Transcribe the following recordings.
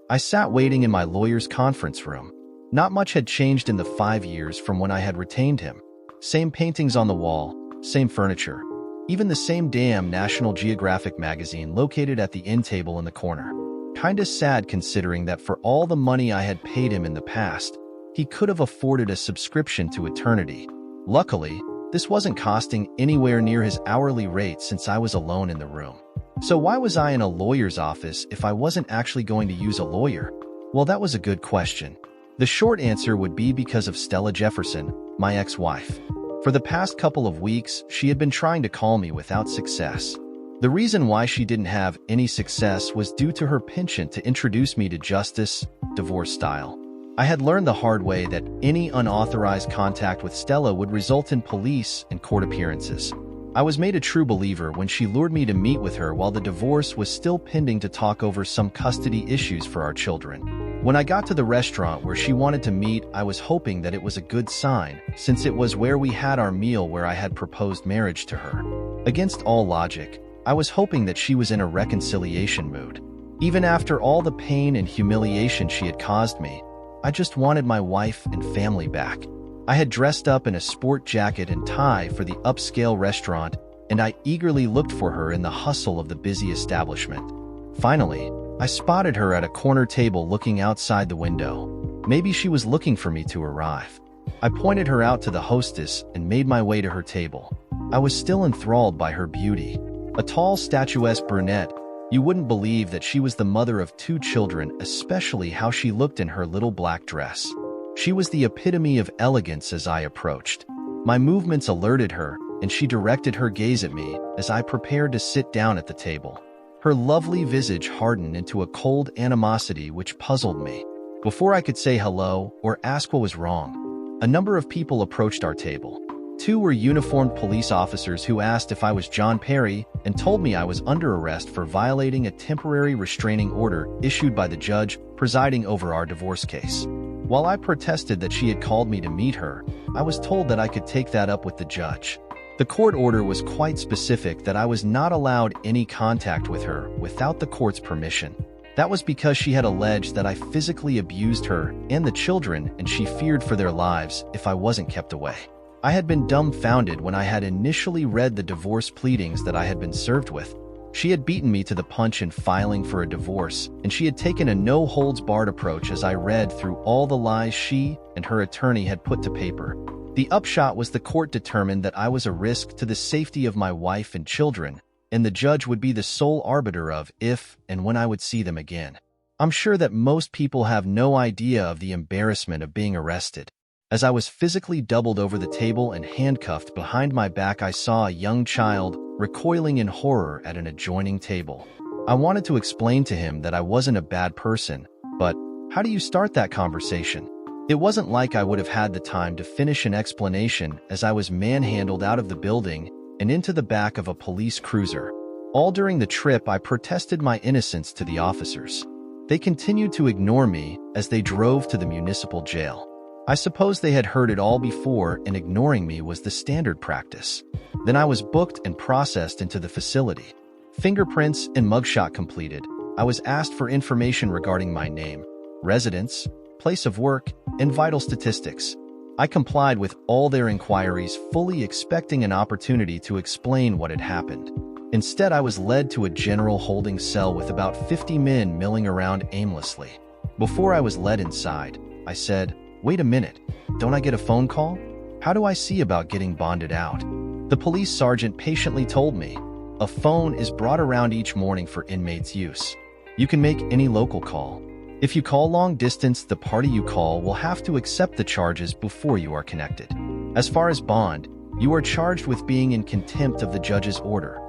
I sat waiting in my lawyer's conference room. Not much had changed in the 5 years from when I had retained him. Same paintings on the wall, same furniture, even the same damn National Geographic magazine located at the end table in the corner. Kinda sad considering that for all the money I had paid him in the past, he could have afforded a subscription to eternity. Luckily, this wasn't costing anywhere near his hourly rate since I was alone in the room. So why was I in a lawyer's office if I wasn't actually going to use a lawyer? Well, that was a good question. The short answer would be because of Stella Jefferson, my ex-wife. For the past couple of weeks, she had been trying to call me without success. The reason why she didn't have any success was due to her penchant to introduce me to justice, divorce style. I had learned the hard way that any unauthorized contact with Stella would result in police and court appearances. I was made a true believer when she lured me to meet with her while the divorce was still pending to talk over some custody issues for our children. When I got to the restaurant where she wanted to meet, I was hoping that it was a good sign, since it was where we had our meal where I had proposed marriage to her. Against all logic, I was hoping that she was in a reconciliation mood. Even after all the pain and humiliation she had caused me, I just wanted my wife and family back. I had dressed up in a sport jacket and tie for the upscale restaurant, and I eagerly looked for her in the hustle of the busy establishment. Finally, I spotted her at a corner table looking outside the window. Maybe she was looking for me to arrive. I pointed her out to the hostess and made my way to her table. I was still enthralled by her beauty. A tall, statuesque brunette, you wouldn't believe that she was the mother of 2 children, especially how she looked in her little black dress. She was the epitome of elegance as I approached. My movements alerted her, and she directed her gaze at me as I prepared to sit down at the table. Her lovely visage hardened into a cold animosity which puzzled me. Before I could say hello or ask what was wrong, a number of people approached our table. 2 were uniformed police officers who asked if I was John Perry and told me I was under arrest for violating a temporary restraining order issued by the judge presiding over our divorce case. While I protested that she had called me to meet her, I was told that I could take that up with the judge. The court order was quite specific that I was not allowed any contact with her without the court's permission. That was because she had alleged that I physically abused her and the children, and she feared for their lives if I wasn't kept away. I had been dumbfounded when I had initially read the divorce pleadings that I had been served with. She had beaten me to the punch in filing for a divorce, and she had taken a no-holds-barred approach as I read through all the lies she and her attorney had put to paper. The upshot was the court determined that I was a risk to the safety of my wife and children, and the judge would be the sole arbiter of if and when I would see them again. I'm sure that most people have no idea of the embarrassment of being arrested. As I was physically doubled over the table and handcuffed behind my back, I saw a young child recoiling in horror at an adjoining table. I wanted to explain to him that I wasn't a bad person, but how do you start that conversation? It wasn't like I would have had the time to finish an explanation as I was manhandled out of the building and into the back of a police cruiser. All during the trip, I protested my innocence to the officers. They continued to ignore me as they drove to the municipal jail. I suppose they had heard it all before, and ignoring me was the standard practice. Then I was booked and processed into the facility. Fingerprints and mugshot completed, I was asked for information regarding my name, residence, place of work, and vital statistics. I complied with all their inquiries, fully expecting an opportunity to explain what had happened. Instead, I was led to a general holding cell with about 50 men milling around aimlessly. Before I was led inside, I said, "Wait a minute, don't I get a phone call? How do I see about getting bonded out?" The police sergeant patiently told me, "A phone is brought around each morning for inmates' use. You can make any local call. If you call long distance, the party you call will have to accept the charges before you are connected. As far as bond, you are charged with being in contempt of the judge's order.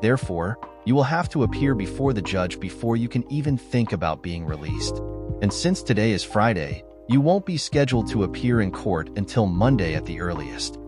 Therefore, you will have to appear before the judge before you can even think about being released. And since today is Friday, you won't be scheduled to appear in court until Monday at the earliest."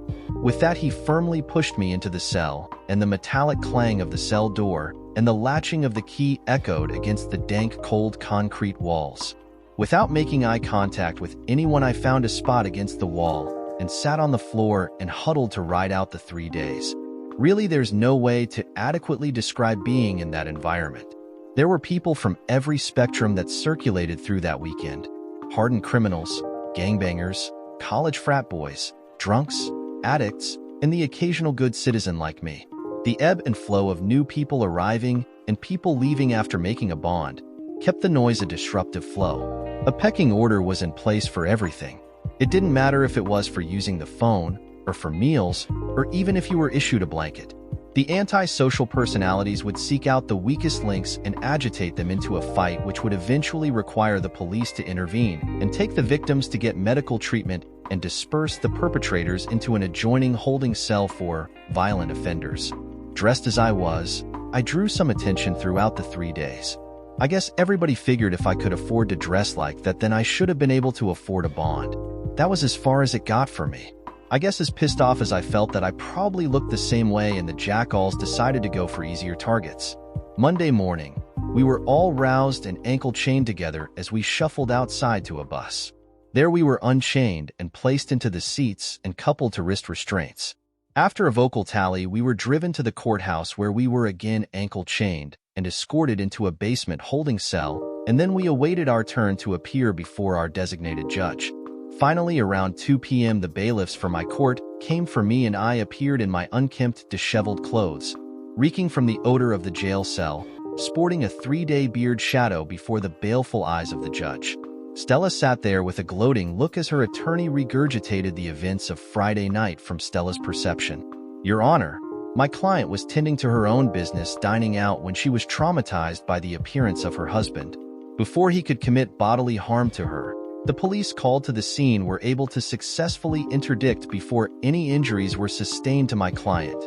With that, he firmly pushed me into the cell, and the metallic clang of the cell door and the latching of the key echoed against the dank, cold concrete walls. Without making eye contact with anyone, I found a spot against the wall and sat on the floor and huddled to ride out the 3 days. Really, there's no way to adequately describe being in that environment. There were people from every spectrum that circulated through that weekend. Hardened criminals, gangbangers, college frat boys, drunks, addicts, and the occasional good citizen like me. The ebb and flow of new people arriving and people leaving after making a bond kept the noise a disruptive flow. A pecking order was in place for everything. It didn't matter if it was for using the phone, or for meals, or even if you were issued a blanket. The antisocial personalities would seek out the weakest links and agitate them into a fight, which would eventually require the police to intervene and take the victims to get medical treatment and disperse the perpetrators into an adjoining holding cell for violent offenders. Dressed as I was, I drew some attention throughout the 3 days. I guess everybody figured if I could afford to dress like that, then I should have been able to afford a bond. That was as far as it got for me. I guess as pissed off as I felt that I probably looked the same way, and the jackalls decided to go for easier targets. Monday morning, we were all roused and ankle-chained together as we shuffled outside to a bus. There we were unchained and placed into the seats and coupled to wrist restraints. After a vocal tally, we were driven to the courthouse, where we were again ankle-chained and escorted into a basement holding cell, and then we awaited our turn to appear before our designated judge. Finally, around 2 p.m., the bailiffs for my court came for me, and I appeared in my unkempt, disheveled clothes, reeking from the odor of the jail cell, sporting a 3-day beard shadow before the baleful eyes of the judge. Stella sat there with a gloating look as her attorney regurgitated the events of Friday night from Stella's perception. Your Honor, my client was tending to her own business, dining out, when she was traumatized by the appearance of her husband. Before he could commit bodily harm to her, the police called to the scene were able to successfully interdict before any injuries were sustained to my client,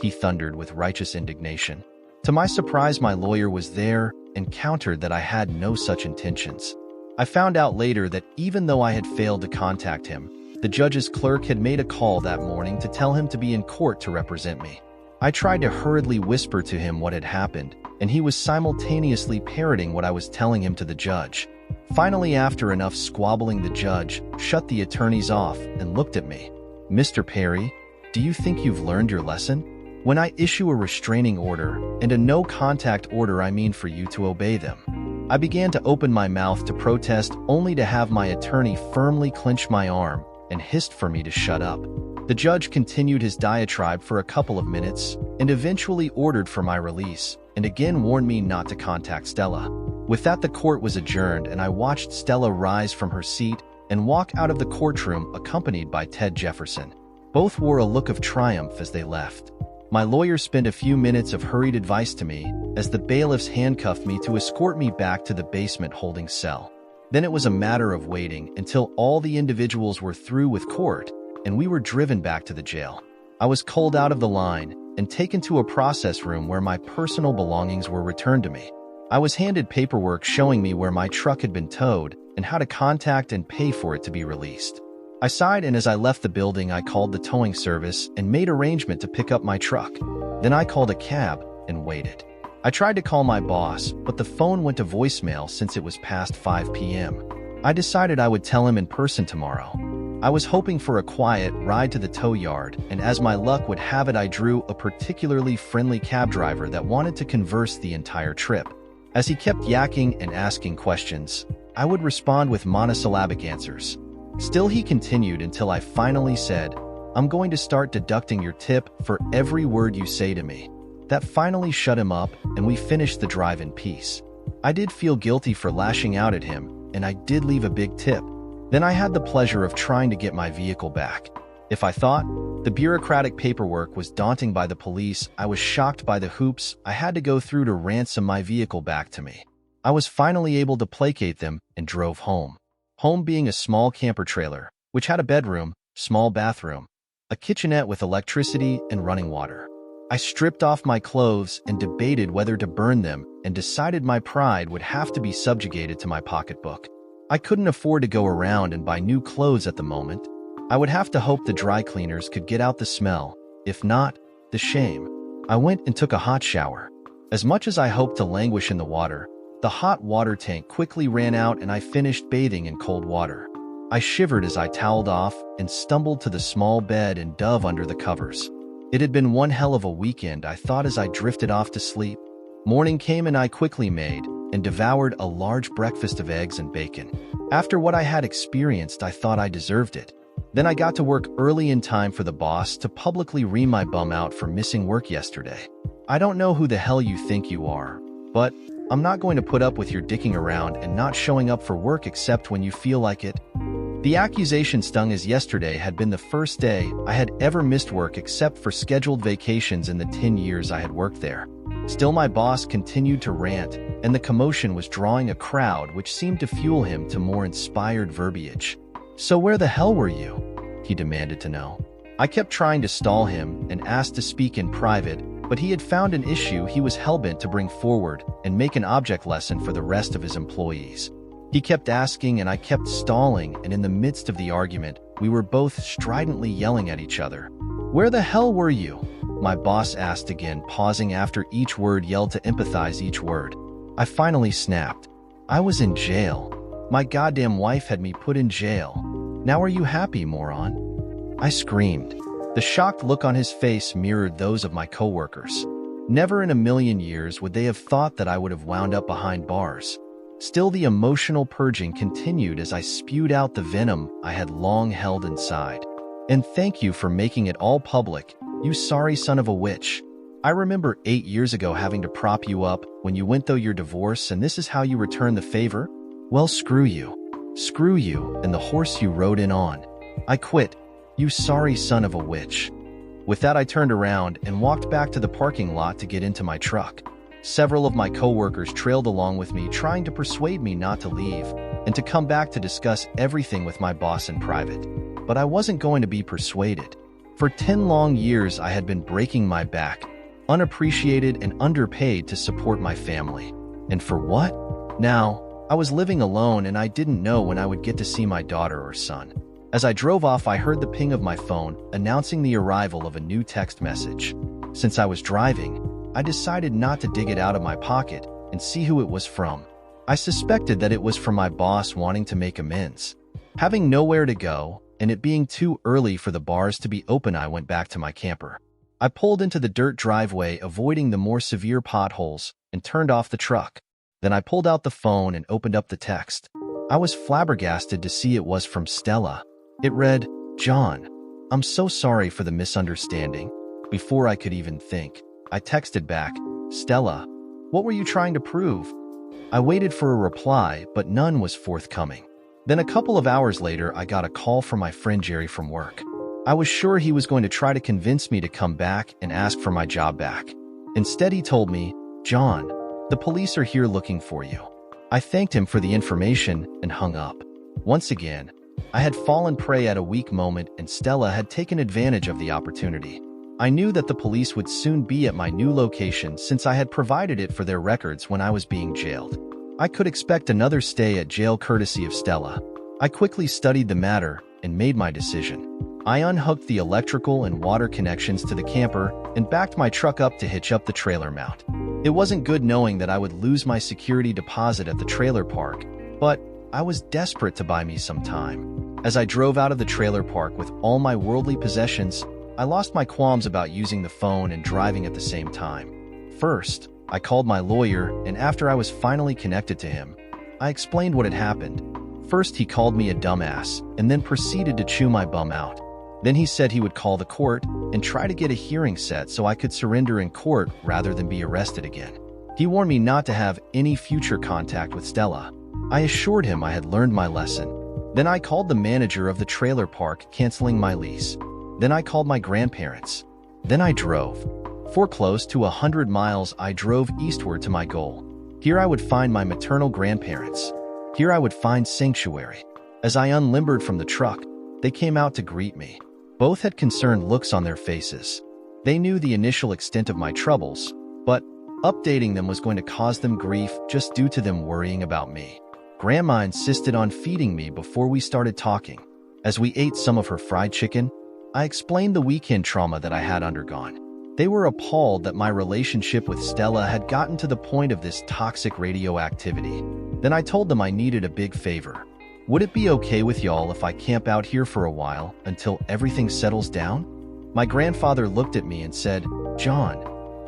he thundered with righteous indignation. To my surprise, my lawyer was there and countered that I had no such intentions. I found out later that even though I had failed to contact him, the judge's clerk had made a call that morning to tell him to be in court to represent me. I tried to hurriedly whisper to him what had happened, and he was simultaneously parroting what I was telling him to the judge. Finally, after enough squabbling, the judge shut the attorneys off and looked at me. Mr. Perry, do you think you've learned your lesson? When I issue a restraining order and a no-contact order, I mean for you to obey them. I began to open my mouth to protest, only to have my attorney firmly clench my arm and hissed for me to shut up. The judge continued his diatribe for a couple of minutes and eventually ordered for my release, and again warned me not to contact Stella. With that, the court was adjourned, and I watched Stella rise from her seat and walk out of the courtroom accompanied by Ted Jefferson. Both wore a look of triumph as they left. My lawyer spent a few minutes of hurried advice to me as the bailiffs handcuffed me to escort me back to the basement holding cell. Then it was a matter of waiting until all the individuals were through with court, and we were driven back to the jail. I was culled out of the line and taken to a process room where my personal belongings were returned to me. I was handed paperwork showing me where my truck had been towed and how to contact and pay for it to be released. I sighed, and as I left the building, I called the towing service and made arrangement to pick up my truck. Then I called a cab and waited. I tried to call my boss, but the phone went to voicemail since it was past 5 p.m. I decided I would tell him in person tomorrow. I was hoping for a quiet ride to the tow yard, and as my luck would have it, I drew a particularly friendly cab driver that wanted to converse the entire trip. As he kept yakking and asking questions, I would respond with monosyllabic answers. Still, he continued until I finally said, I'm going to start deducting your tip for every word you say to me. That finally shut him up, and we finished the drive in peace. I did feel guilty for lashing out at him, and I did leave a big tip. Then I had the pleasure of trying to get my vehicle back. If I thought the bureaucratic paperwork was daunting by the police, I was shocked by the hoops I had to go through to ransom my vehicle back to me. I was finally able to placate them and drove home. Home being a small camper trailer, which had a bedroom, small bathroom, a kitchenette with electricity and running water. I stripped off my clothes and debated whether to burn them, and decided my pride would have to be subjugated to my pocketbook. I couldn't afford to go around and buy new clothes at the moment. I would have to hope the dry cleaners could get out the smell, if not, the shame. I went and took a hot shower. As much as I hoped to languish in the water, the hot water tank quickly ran out and I finished bathing in cold water. I shivered as I toweled off and stumbled to the small bed and dove under the covers. It had been one hell of a weekend, I thought as I drifted off to sleep. Morning came and I quickly made and devoured a large breakfast of eggs and bacon. After what I had experienced, I thought I deserved it. Then I got to work early in time for the boss to publicly ream my bum out for missing work yesterday. I don't know who the hell you think you are, but I'm not going to put up with your dicking around and not showing up for work except when you feel like it. The accusation stung as yesterday had been the first day I had ever missed work except for scheduled vacations in the 10 years I had worked there. Still, my boss continued to rant, and the commotion was drawing a crowd which seemed to fuel him to more inspired verbiage. "So where the hell were you?" he demanded to know. I kept trying to stall him and asked to speak in private, but he had found an issue he was hellbent to bring forward and make an object lesson for the rest of his employees. He kept asking and I kept stalling, and in the midst of the argument, we were both stridently yelling at each other. "Where the hell were you?" my boss asked again, pausing after each word yelled to empathize each word. I finally snapped. "I was in jail. My goddamn wife had me put in jail. Now are you happy, moron?" I screamed. The shocked look on his face mirrored those of my coworkers. Never in a million years would they have thought that I would have wound up behind bars. Still, the emotional purging continued as I spewed out the venom I had long held inside. "And thank you for making it all public, you sorry son of a witch. I remember 8 years ago having to prop you up when you went through your divorce, and this is how you return the favor? Well, screw you. Screw you and the horse you rode in on. I quit, you sorry son of a witch." With that, I turned around and walked back to the parking lot to get into my truck. Several of my coworkers trailed along with me, trying to persuade me not to leave and to come back to discuss everything with my boss in private. But I wasn't going to be persuaded. For 10 long years, I had been breaking my back, unappreciated and underpaid to support my family. And for what? Now, I was living alone and I didn't know when I would get to see my daughter or son. As I drove off, I heard the ping of my phone announcing the arrival of a new text message. Since I was driving, I decided not to dig it out of my pocket and see who it was from. I suspected that it was from my boss wanting to make amends. Having nowhere to go and it being too early for the bars to be open, I went back to my camper. I pulled into the dirt driveway, avoiding the more severe potholes, and turned off the truck. Then I pulled out the phone and opened up the text. I was flabbergasted to see it was from Stella. It read, "John, I'm so sorry for the misunderstanding." Before I could even think, I texted back, "Stella, what were you trying to prove?" I waited for a reply, but none was forthcoming. Then a couple of hours later, I got a call from my friend Jerry from work. I was sure he was going to try to convince me to come back and ask for my job back. Instead, he told me, "John, the police are here looking for you." I thanked him for the information and hung up. Once again, I had fallen prey at a weak moment, and Stella had taken advantage of the opportunity. I knew that the police would soon be at my new location since I had provided it for their records when I was being jailed. I could expect another stay at jail courtesy of Stella. I quickly studied the matter and made my decision. I unhooked the electrical and water connections to the camper and backed my truck up to hitch up the trailer mount. It wasn't good knowing that I would lose my security deposit at the trailer park, but I was desperate to buy me some time. As I drove out of the trailer park with all my worldly possessions, I lost my qualms about using the phone and driving at the same time. First, I called my lawyer, and after I was finally connected to him, I explained what had happened. First, he called me a dumbass and then proceeded to chew my bum out. Then he said he would call the court and try to get a hearing set so I could surrender in court rather than be arrested again. He warned me not to have any future contact with Stella. I assured him I had learned my lesson. Then I called the manager of the trailer park, canceling my lease. Then I called my grandparents. Then I drove. For close to 100 miles, I drove eastward to my goal. Here I would find my maternal grandparents. Here I would find sanctuary. As I unlimbered from the truck, they came out to greet me. Both had concerned looks on their faces. They knew the initial extent of my troubles, but updating them was going to cause them grief just due to them worrying about me. Grandma insisted on feeding me before we started talking. As we ate some of her fried chicken, I explained the weekend trauma that I had undergone. They were appalled that my relationship with Stella had gotten to the point of this toxic radioactivity. Then I told them I needed a big favor. Would it be okay with y'all if I camp out here for a while until everything settles down? My grandfather looked at me and said, "John,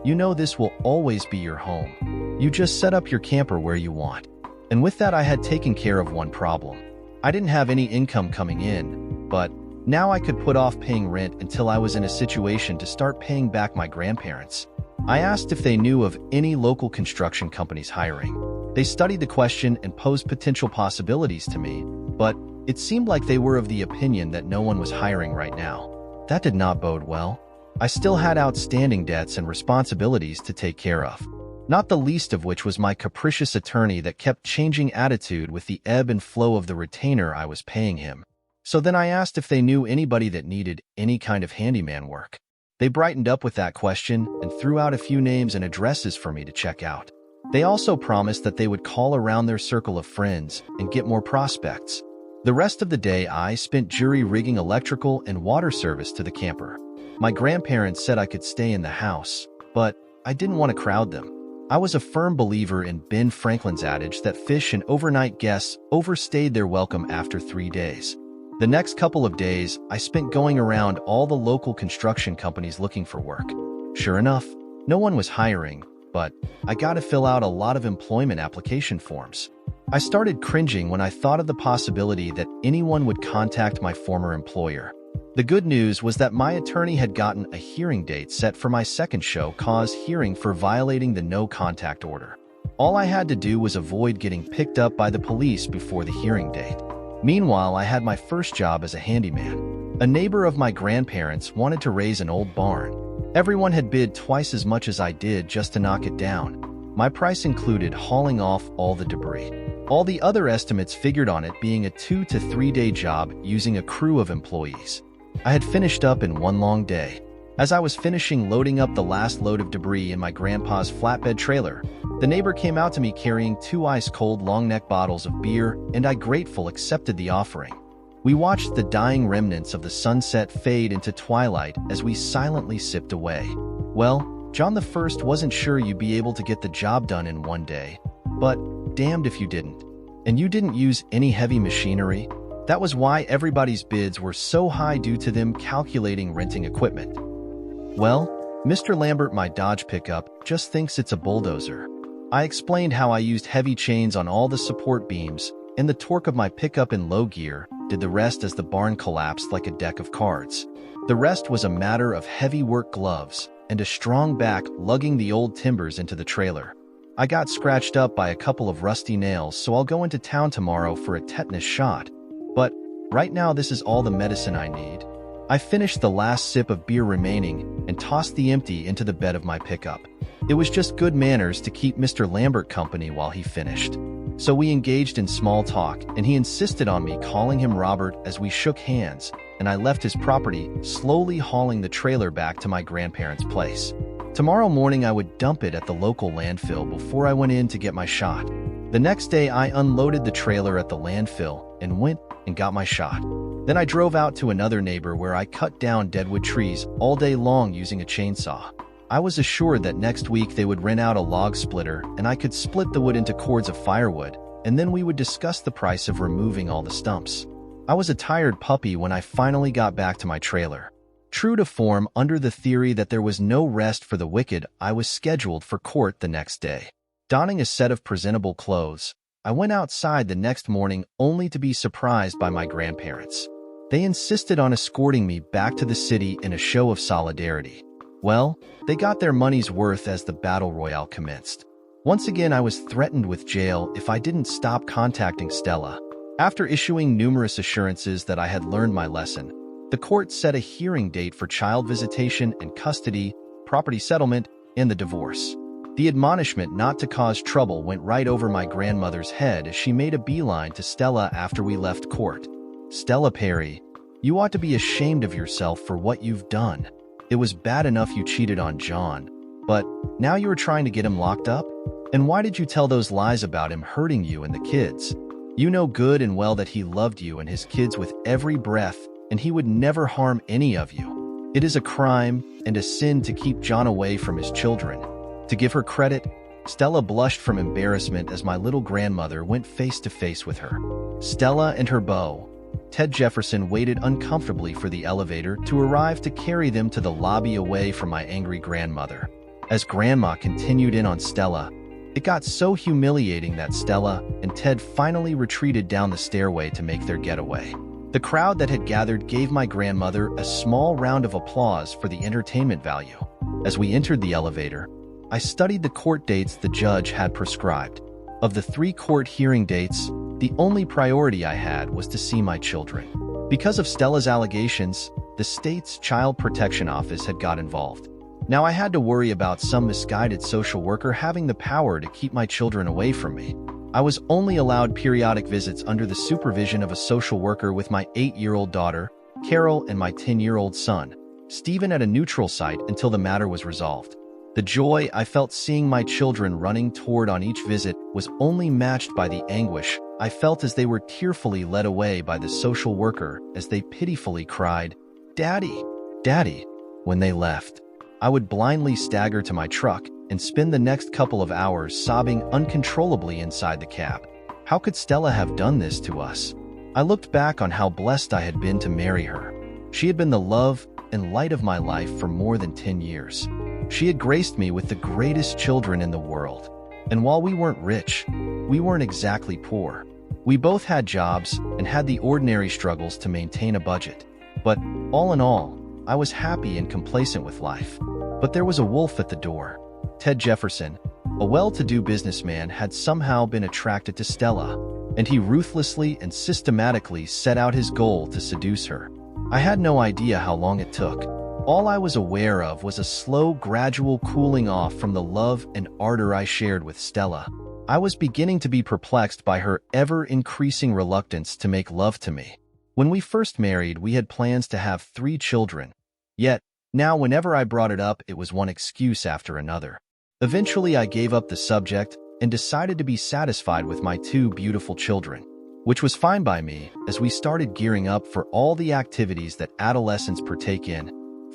You know this will always be your home. You just set up your camper where you want. And with that, I had taken care of one problem. I didn't have any income coming in, but now I could put off paying rent until I was in a situation to start paying back my grandparents. I asked if they knew of any local construction companies hiring. They studied the question and posed potential possibilities to me, but it seemed like they were of the opinion that no one was hiring right now. That did not bode well. I still had outstanding debts and responsibilities to take care of, not the least of which was my capricious attorney that kept changing attitude with the ebb and flow of the retainer I was paying him. So then I asked if they knew anybody that needed any kind of handyman work. They brightened up with that question and threw out a few names and addresses for me to check out. They also promised that they would call around their circle of friends and get more prospects. The rest of the day I spent jury-rigging electrical and water service to the camper. My grandparents said I could stay in the house, but I didn't want to crowd them. I was a firm believer in Ben Franklin's adage that fish and overnight guests overstayed their welcome after 3 days. The next couple of days, I spent going around all the local construction companies looking for work. Sure enough, no one was hiring, but I got to fill out a lot of employment application forms. I started cringing when I thought of the possibility that anyone would contact my former employer. The good news was that my attorney had gotten a hearing date set for my second show cause hearing for violating the no contact order. All I had to do was avoid getting picked up by the police before the hearing date. Meanwhile, I had my first job as a handyman. A neighbor of my grandparents wanted to raise an old barn. Everyone had bid twice as much as I did just to knock it down. My price included hauling off all the debris. All the other estimates figured on it being a 2 to 3 day job using a crew of employees. I had finished up in one long day. As I was finishing loading up the last load of debris in my grandpa's flatbed trailer, the neighbor came out to me carrying 2 ice-cold long-neck bottles of beer, and I grateful accepted the offering. We watched the dying remnants of the sunset fade into twilight as we silently sipped away. Well, John the First wasn't sure you'd be able to get the job done in one day, but damned if you didn't. And you didn't use any heavy machinery. That was why everybody's bids were so high due to them calculating renting equipment. Well, Mr. Lambert, my Dodge pickup, just thinks it's a bulldozer. I explained how I used heavy chains on all the support beams, and the torque of my pickup in low gear did the rest as the barn collapsed like a deck of cards. The rest was a matter of heavy work gloves and a strong back lugging the old timbers into the trailer. I got scratched up by a couple of rusty nails, so I'll go into town tomorrow for a tetanus shot. But right now, this is all the medicine I need. I finished the last sip of beer remaining and tossed the empty into the bed of my pickup. It was just good manners to keep Mr. Lambert company while he finished. So we engaged in small talk, and he insisted on me calling him Robert as we shook hands, and I left his property, slowly hauling the trailer back to my grandparents' place. Tomorrow morning I would dump it at the local landfill before I went in to get my shot. The next day I unloaded the trailer at the landfill and went and got my shot. Then I drove out to another neighbor where I cut down deadwood trees all day long using a chainsaw. I was assured that next week they would rent out a log splitter and I could split the wood into cords of firewood, and then we would discuss the price of removing all the stumps. I was a tired puppy when I finally got back to my trailer. True to form, under the theory that there was no rest for the wicked, I was scheduled for court the next day. Donning a set of presentable clothes, I went outside the next morning only to be surprised by my grandparents. They insisted on escorting me back to the city in a show of solidarity. Well, they got their money's worth as the battle royale commenced. Once again, I was threatened with jail if I didn't stop contacting Stella. After issuing numerous assurances that I had learned my lesson, the court set a hearing date for child visitation and custody, property settlement, and the divorce. The admonishment not to cause trouble went right over my grandmother's head as she made a beeline to Stella after we left court. Stella Perry, you ought to be ashamed of yourself for what you've done. It was bad enough you cheated on John, but now you are trying to get him locked up? And why did you tell those lies about him hurting you and the kids? You know good and well that he loved you and his kids with every breath, and he would never harm any of you. It is a crime and a sin to keep John away from his children. To give her credit, Stella blushed from embarrassment as my little grandmother went face to face with her. Stella and her beau, Ted Jefferson, waited uncomfortably for the elevator to arrive to carry them to the lobby away from my angry grandmother. As Grandma continued in on Stella, it got so humiliating that Stella and Ted finally retreated down the stairway to make their getaway. The crowd that had gathered gave my grandmother a small round of applause for the entertainment value. As we entered the elevator, I studied the court dates the judge had prescribed. Of the 3 court hearing dates, the only priority I had was to see my children. Because of Stella's allegations, the state's Child Protection Office had got involved. Now I had to worry about some misguided social worker having the power to keep my children away from me. I was only allowed periodic visits under the supervision of a social worker with my 8-year-old daughter, Carol, and my 10-year-old son, Stephen, at a neutral site until the matter was resolved. The joy I felt seeing my children running toward on each visit was only matched by the anguish I felt as they were tearfully led away by the social worker as they pitifully cried, "Daddy, Daddy," when they left. I would blindly stagger to my truck and spend the next couple of hours sobbing uncontrollably inside the cab. How could Stella have done this to us? I looked back on how blessed I had been to marry her. She had been the love and light of my life for more than 10 years. She had graced me with the greatest children in the world. And while we weren't rich, we weren't exactly poor. We both had jobs and had the ordinary struggles to maintain a budget. But all in all, I was happy and complacent with life. But there was a wolf at the door. Ted Jefferson, a well-to-do businessman, had somehow been attracted to Stella, and he ruthlessly and systematically set out his goal to seduce her. I had no idea how long it took. All I was aware of was a slow, gradual cooling off from the love and ardor I shared with Stella. I was beginning to be perplexed by her ever-increasing reluctance to make love to me. When we first married, we had plans to have 3 children. Yet, now whenever I brought it up, it was one excuse after another. Eventually, I gave up the subject and decided to be satisfied with my 2 beautiful children, which was fine by me as we started gearing up for all the activities that adolescents partake in: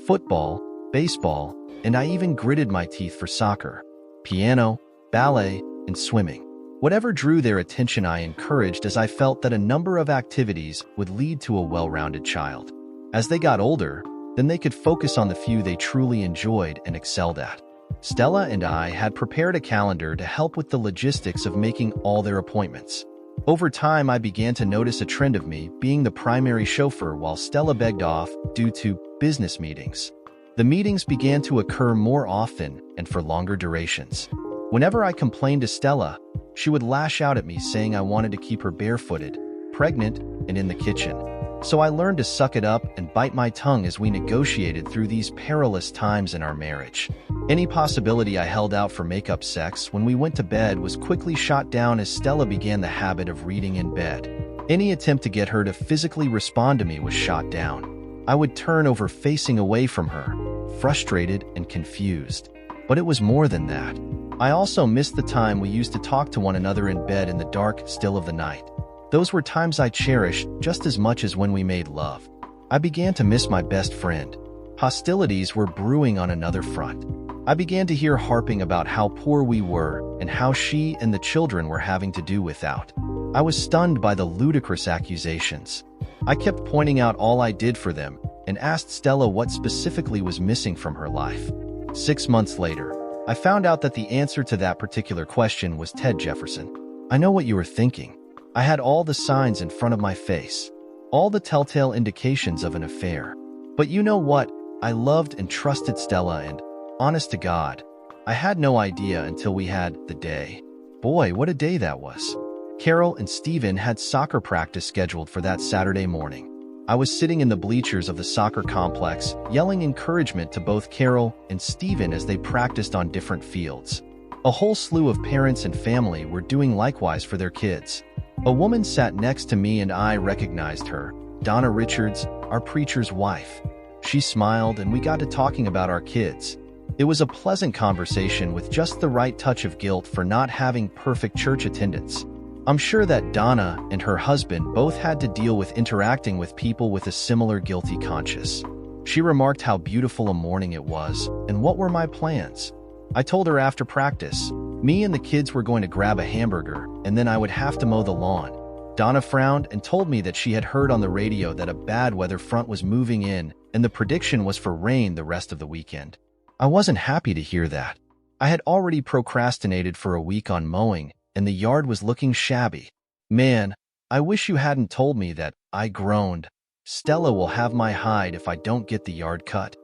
football, baseball, and I even gritted my teeth for soccer, piano, ballet, and swimming. Whatever drew their attention I encouraged, as I felt that a number of activities would lead to a well-rounded child. As they got older, then they could focus on the few they truly enjoyed and excelled at. Stella and I had prepared a calendar to help with the logistics of making all their appointments. Over time, I began to notice a trend of me being the primary chauffeur while Stella begged off due to business meetings. The meetings began to occur more often and for longer durations. Whenever I complained to Stella, she would lash out at me saying I wanted to keep her barefooted, pregnant, and in the kitchen. So I learned to suck it up and bite my tongue as we negotiated through these perilous times in our marriage. Any possibility I held out for make-up sex when we went to bed was quickly shot down as Stella began the habit of reading in bed. Any attempt to get her to physically respond to me was shot down. I would turn over facing away from her, frustrated and confused. But it was more than that. I also missed the time we used to talk to one another in bed in the dark still of the night. Those were times I cherished just as much as when we made love. I began to miss my best friend. Hostilities were brewing on another front. I began to hear harping about how poor we were and how she and the children were having to do without. I was stunned by the ludicrous accusations. I kept pointing out all I did for them and asked Stella what specifically was missing from her life. 6 months later, I found out that the answer to that particular question was Ted Jefferson. I know what you were thinking. I had all the signs in front of my face, all the telltale indications of an affair. But you know what? I loved and trusted Stella, and, honest to God, I had no idea until we had the day. Boy, what a day that was. Carol and Stephen had soccer practice scheduled for that Saturday morning. I was sitting in the bleachers of the soccer complex, yelling encouragement to both Carol and Stephen as they practiced on different fields. A whole slew of parents and family were doing likewise for their kids. A woman sat next to me and I recognized her, Donna Richards, our preacher's wife. She smiled and we got to talking about our kids. It was a pleasant conversation with just the right touch of guilt for not having perfect church attendance. I'm sure that Donna and her husband both had to deal with interacting with people with a similar guilty conscience. She remarked how beautiful a morning it was and what were my plans. I told her after practice, me and the kids were going to grab a hamburger and then I would have to mow the lawn. Donna frowned and told me that she had heard on the radio that a bad weather front was moving in and the prediction was for rain the rest of the weekend. I wasn't happy to hear that. I had already procrastinated for a week on mowing, and the yard was looking shabby. Man, I wish you hadn't told me that, I groaned. Stella will have my hide if I don't get the yard cut.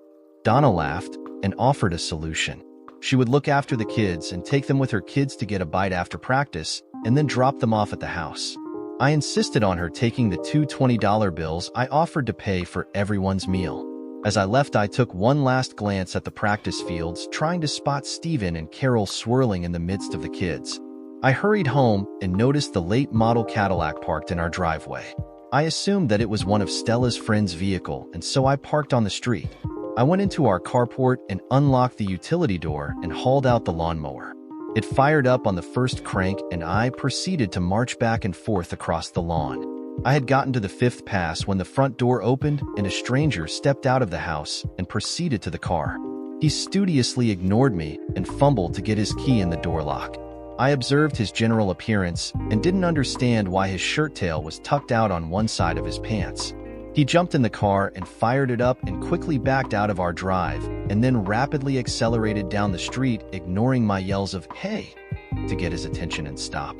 Donna laughed and offered a solution. She would look after the kids and take them with her kids to get a bite after practice and then drop them off at the house. I insisted on her taking the two $20 bills I offered to pay for everyone's meal. As I left, I took one last glance at the practice fields, trying to spot Stephen and Carol swirling in the midst of the kids. I hurried home and noticed the late model Cadillac parked in our driveway. I assumed that it was one of Stella's friend's vehicle, and so I parked on the street. I went into our carport and unlocked the utility door and hauled out the lawnmower. It fired up on the first crank, and I proceeded to march back and forth across the lawn. I had gotten to the fifth pass when the front door opened and a stranger stepped out of the house and proceeded to the car. He studiously ignored me and fumbled to get his key in the door lock. I observed his general appearance and didn't understand why his shirt tail was tucked out on one side of his pants. He jumped in the car and fired it up and quickly backed out of our drive and then rapidly accelerated down the street, ignoring my yells of "Hey!" to get his attention and stop.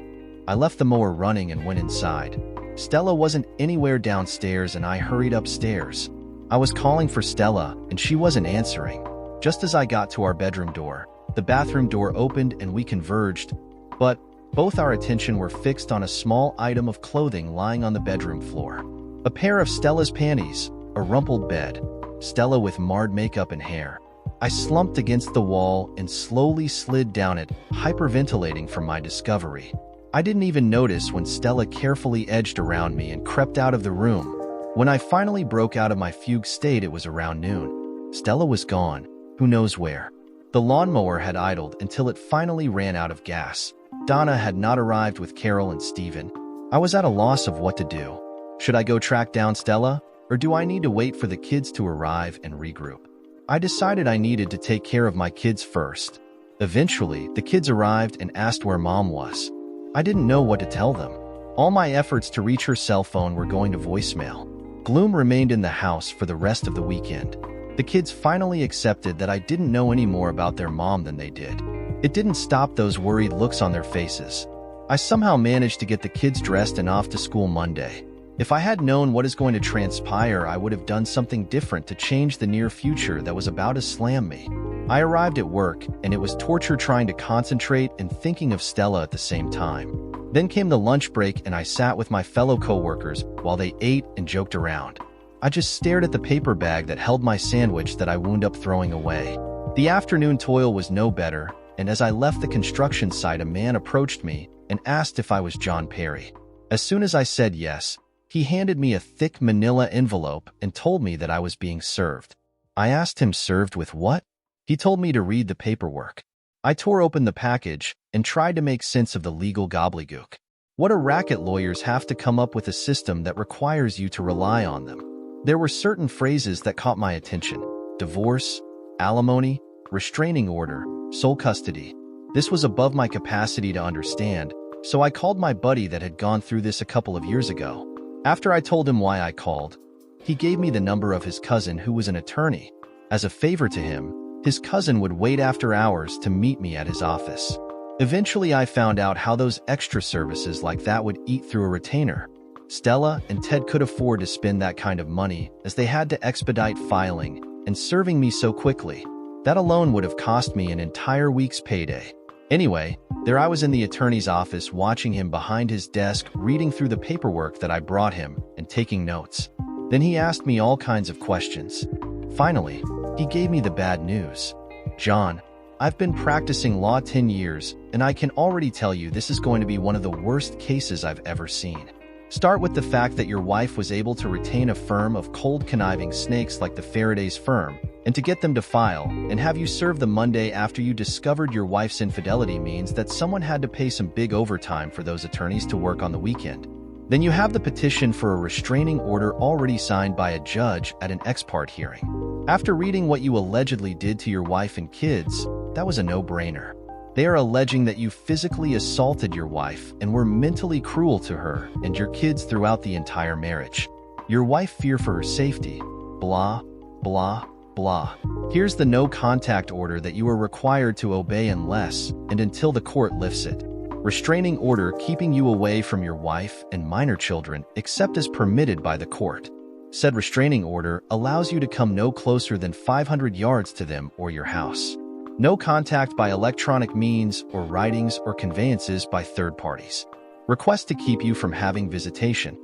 I left the mower running and went inside. Stella wasn't anywhere downstairs, and I hurried upstairs. I was calling for Stella, and she wasn't answering. Just as I got to our bedroom door, the bathroom door opened and we converged, but both our attention were fixed on a small item of clothing lying on the bedroom floor. A pair of Stella's panties, a rumpled bed, Stella with marred makeup and hair. I slumped against the wall and slowly slid down it, hyperventilating from my discovery. I didn't even notice when Stella carefully edged around me and crept out of the room. When I finally broke out of my fugue state, it was around noon. Stella was gone, who knows where. The lawnmower had idled until it finally ran out of gas. Donna had not arrived with Carol and Stephen. I was at a loss of what to do. Should I go track down Stella, or do I need to wait for the kids to arrive and regroup? I decided I needed to take care of my kids first. Eventually, the kids arrived and asked where Mom was. I didn't know what to tell them. All my efforts to reach her cell phone were going to voicemail. Gloom remained in the house for the rest of the weekend. The kids finally accepted that I didn't know any more about their mom than they did. It didn't stop those worried looks on their faces. I somehow managed to get the kids dressed and off to school Monday. If I had known what is going to transpire, I would have done something different to change the near future that was about to slam me. I arrived at work, and it was torture trying to concentrate and thinking of Stella at the same time. Then came the lunch break, and I sat with my fellow coworkers while they ate and joked around. I just stared at the paper bag that held my sandwich that I wound up throwing away. The afternoon toil was no better, and as I left the construction site, a man approached me and asked if I was John Perry. As soon as I said yes, he handed me a thick manila envelope and told me that I was being served. I asked him, served with what? He told me to read the paperwork. I tore open the package and tried to make sense of the legal gobbledygook. What a racket lawyers have to come up with a system that requires you to rely on them. There were certain phrases that caught my attention: divorce, alimony, restraining order, sole custody. This was above my capacity to understand, so I called my buddy that had gone through this a couple of years ago. After I told him why I called, he gave me the number of his cousin, who was an attorney. As a favor to him, his cousin would wait after hours to meet me at his office. Eventually, I found out how those extra services like that would eat through a retainer. Stella and Ted could afford to spend that kind of money, as they had to expedite filing and serving me so quickly. That alone would have cost me an entire week's payday. Anyway, there I was in the attorney's office, watching him behind his desk, reading through the paperwork that I brought him and taking notes. Then he asked me all kinds of questions. Finally, he gave me the bad news. John, I've been practicing law 10 years, and I can already tell you this is going to be one of the worst cases I've ever seen. Start with the fact that your wife was able to retain a firm of cold, conniving snakes like the Faraday's firm, and to get them to file and have you serve the Monday after you discovered your wife's infidelity means that someone had to pay some big overtime for those attorneys to work on the weekend. Then you have the petition for a restraining order already signed by a judge at an ex parte hearing. After reading what you allegedly did to your wife and kids, that was a no-brainer. They are alleging that you physically assaulted your wife and were mentally cruel to her and your kids throughout the entire marriage. Your wife feared for her safety. Blah, blah, blah. Here's the no contact order that you are required to obey unless and until the court lifts it. Restraining order keeping you away from your wife and minor children except as permitted by the court. Said restraining order allows you to come no closer than 500 yards to them or your house. No contact by electronic means or writings or conveyances by third parties. Request to keep you from having visitation.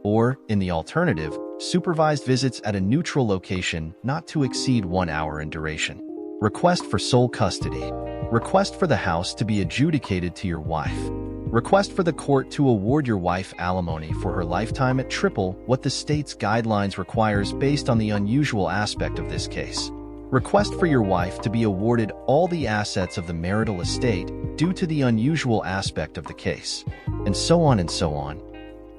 Or, in the alternative, supervised visits at a neutral location not to exceed 1 hour in duration. Request for sole custody. Request for the house to be adjudicated to your wife. Request for the court to award your wife alimony for her lifetime at triple what the state's guidelines requires based on the unusual aspect of this case. Request for your wife to be awarded all the assets of the marital estate due to the unusual aspect of the case. And so on and so on.